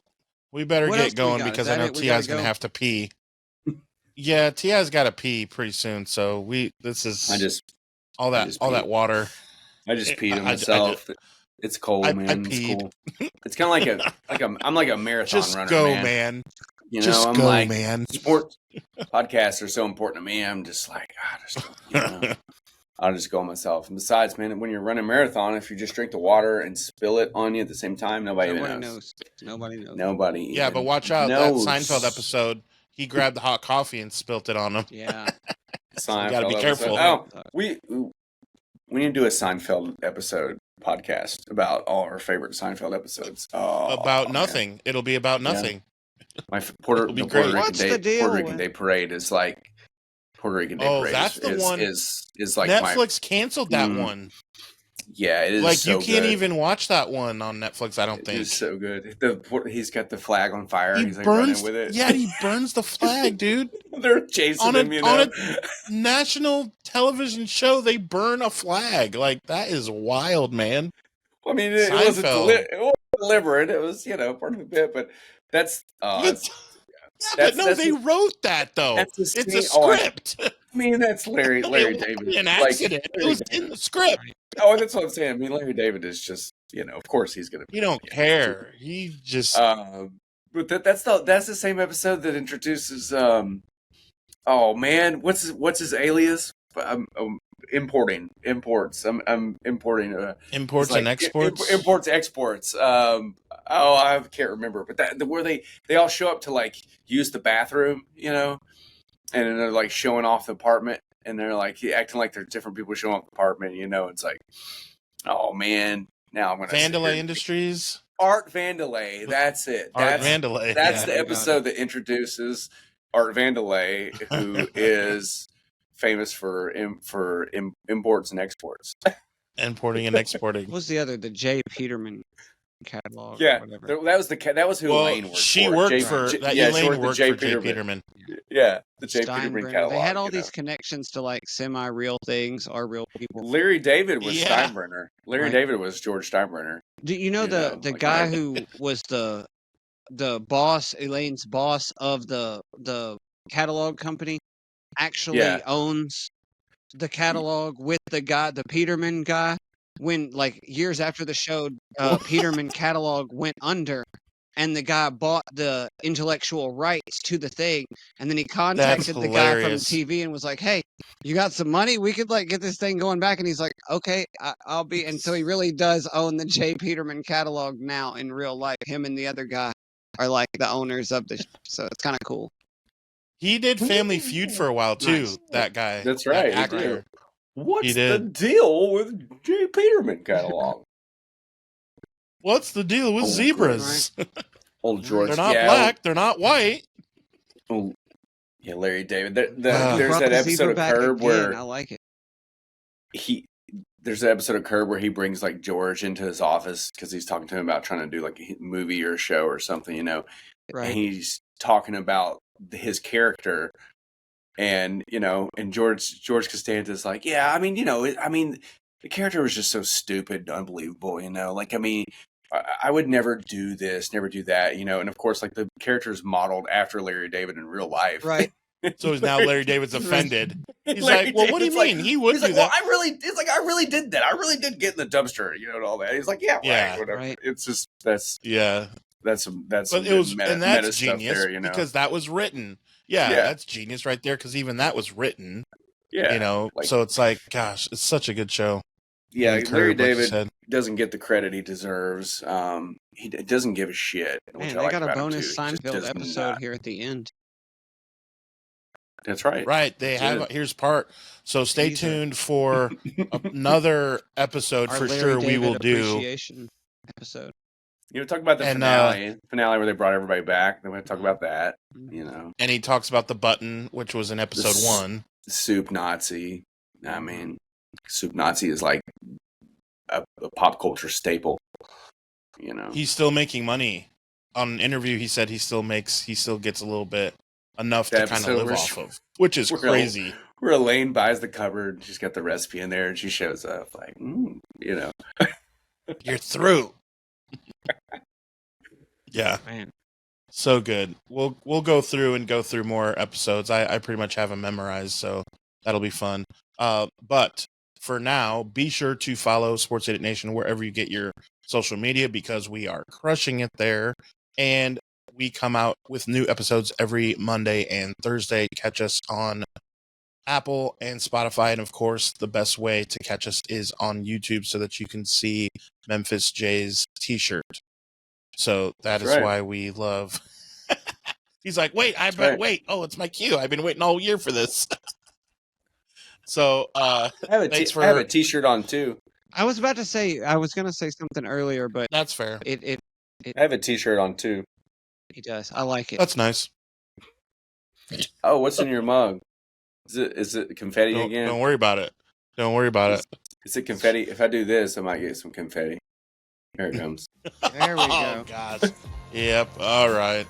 we better What else get do we going got? Is because that I know it? We T.I.'s gotta going to go? have to pee. Yeah, T.I.'s got to pee pretty soon, so this is all that peed. water. I just peed on I myself. It's cold, I man. It's peed. cool. It's kind of I'm like a marathon Just runner, go, man. man. You know, Just I'm go, like, man. sports podcasts are so important to me. I'm just like, I'll just go myself. And besides, man, when you're running a marathon, if you just drink the water and spill it on you at the same time, nobody knows. Nobody knows. Nobody. Yeah, but watch out. knows. That Seinfeld episode, he grabbed the hot coffee and spilt it on him. Yeah. Seinfeld You gotta be careful. Oh, we need to do a Seinfeld episode podcast about all our favorite Seinfeld episodes. About nothing. Man. It'll be about nothing. My Puerto Rican Day Parade is like Puerto Rican Day Parade. That's the one. Is like Netflix canceled that one. Yeah, it is. Like so you can't good. even watch that one on Netflix. I don't think it's so good. He's got the flag on fire. He He's like burns, running with it. Yeah, he burns the flag, dude. They're chasing him. You know, on a national television show, they burn a flag. Like that is wild, man. I mean, it wasn't deliberate. It was part of the bit, but that's. They wrote that though. It's a script. I mean, that's Larry David. An accident. It was in the script. Oh, that's what I'm saying. I mean, Larry David is just, of course he's gonna. He don't care. He just. But that's the same episode that introduces. Oh man, what's his alias? Imports. I'm importing. Imports and exports. Imports, exports. I can't remember, but where they all show up to like use the bathroom, and then they're like showing off the apartment, and they're like acting like they're different people showing off the apartment. It's like, oh man, now I'm gonna. Vandalay Industries. Art Vandalay. That's it. Vandalay. That's the episode that introduces Art Vandalay, who is famous for imports and exports. Importing and exporting. What's the other? The J. Peterman catalog. Yeah, or whatever. that was who Elaine worked for. She worked for Elaine worked for J. Peterman. Yeah, the J. Peterman catalog. They had all these connections to like semi-real things or real people. Larry David was Steinbrenner. Larry David was George Steinbrenner. Do you know the guy who was the boss, Elaine's boss of the catalog company, actually owns the catalog with the Peterman guy? When like years after the show, Peterman catalog went under, and the guy bought the intellectual rights to the thing, and then he contacted the guy from the TV and was like, "Hey, you got some money? We could like get this thing going back." And he's like, "Okay, I'll be." And so he really does own the J. Peterman catalog now in real life. Him and the other guy are like the owners of the. So it's kind of cool. He did Family Feud for a while too. Nice. That guy. That's right. That actor. What's the deal with J. Peterman catalog? What's the deal with zebras? Old George. They're not black. They're not white. Oh, yeah, Larry David. There's that episode of Curb where I like it. There's an episode of Curb where he brings like George into his office because he's talking to him about trying to do like a movie or a show or something, Right. And he's talking about his character. And and George Costanza's like, yeah, I mean, the character was just so stupid, unbelievable, like, I mean, I would never do this, never do that, and of course, like the character is modeled after Larry David in real life, right? So now Larry David's offended. He's like, well, what do you mean? He would do that. Well, I really did that. I really did get in the dumpster, and all that. He's like, yeah, right, whatever. Right. It's just that's some but it was and that's genius there, because that was written. Yeah, that's genius right there because even that was written. Yeah. So it's like, gosh, it's such a good show. Yeah, Larry David doesn't get the credit he deserves. He doesn't give a shit. Man, they got a bonus Seinfeld episode here at the end. That's right. Right. They have. Here's part. So stay tuned for another episode for sure. We will do appreciation episode. Talk about the finale where they brought everybody back. Then we talk about that. And he talks about the button, which was in episode 1. Soup Nazi. I mean, Soup Nazi is like a pop culture staple. He's still making money. On an interview, he said he still gets a little bit enough to kind of live off of, which is crazy. where Elaine buys the cupboard. She's got the recipe in there, and she shows up like, You're through. Yeah. Man. So good. We'll go through more episodes. I pretty much have them memorized, so that'll be fun. But for now, be sure to follow Sports Idiot Nation wherever you get your social media, because we are crushing it there. And we come out with new episodes every Monday and Thursday. Catch us on Apple and Spotify. And of course, the best way to catch us is on YouTube so that you can see Memphis Jay's t-shirt. So that's right. why we love. He's like, wait, wait. Oh, it's my cue. I've been waiting all year for this. So I have a t-shirt on too. I was going to say something earlier, but that's fair. I have a t-shirt on too. He does. I like it. That's nice. Oh, what's in your mug? Is it confetti again? Don't worry about it. Is it confetti? If I do this, I might get some confetti. Here it comes. There we go. Oh, gosh. Yep. All right.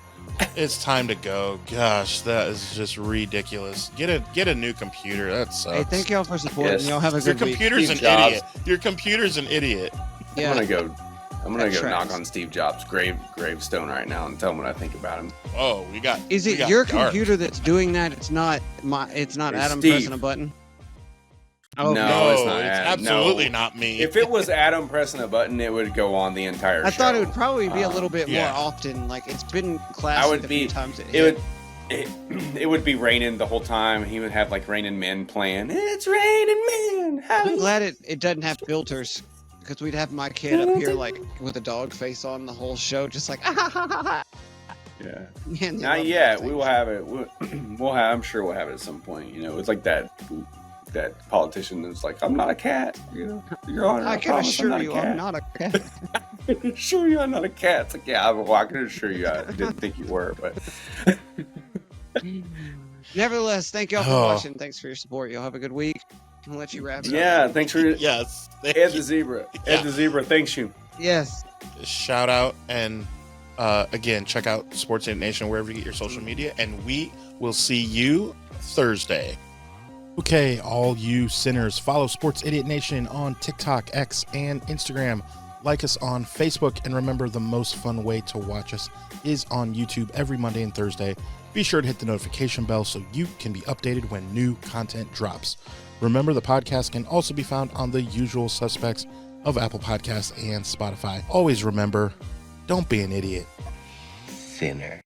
It's time to go. Gosh, that is just ridiculous. Get a new computer. That sucks. Hey, thank y'all for supporting. Yes. Y'all have a good week. Your computer's an idiot. Your computer's an idiot. Yeah. I'm gonna go knock on Steve Jobs' gravestone right now and tell him what I think about him. Oh, Is it your computer that's doing that? It's not Adam Steve. pressing a button. Oh, no, it's not. It's absolutely not me. If it was Adam pressing a button, it would go on the entire show. I thought it would probably be a little bit more often. Like, it's been classic a few times. It would be raining the whole time. He would have like Raining Men playing. It's raining men. I'm glad it doesn't have filters, because we'd have my kid up here like with a dog face on the whole show, just like Yeah. Man, not yet. We will have it. I'm sure we'll have it at some point. You know, it's like that politician that's like, I'm not a cat. You know, Your Honor, I can assure you, I'm not a cat. I can assure you, I'm not a cat. It's like, yeah, well, I can assure you, I didn't think you were, but. Nevertheless, thank y'all for watching. Thanks for your support. Y'all have a good week. I'll let you wrap it up. Yeah, thanks for yes. Ed the Zebra. Ed the Zebra, thanks you. Yes. Shout out, and again, check out Sports Idiot Nation wherever you get your social media, and we will see you Thursday. Okay, all you sinners, follow Sports Idiot Nation on TikTok, X, and Instagram. Like us on Facebook, and remember, the most fun way to watch us is on YouTube every Monday and Thursday. Be sure to hit the notification bell so you can be updated when new content drops. Remember, the podcast can also be found on the usual suspects of Apple Podcasts and Spotify. Always remember, don't be an idiot. Sinner.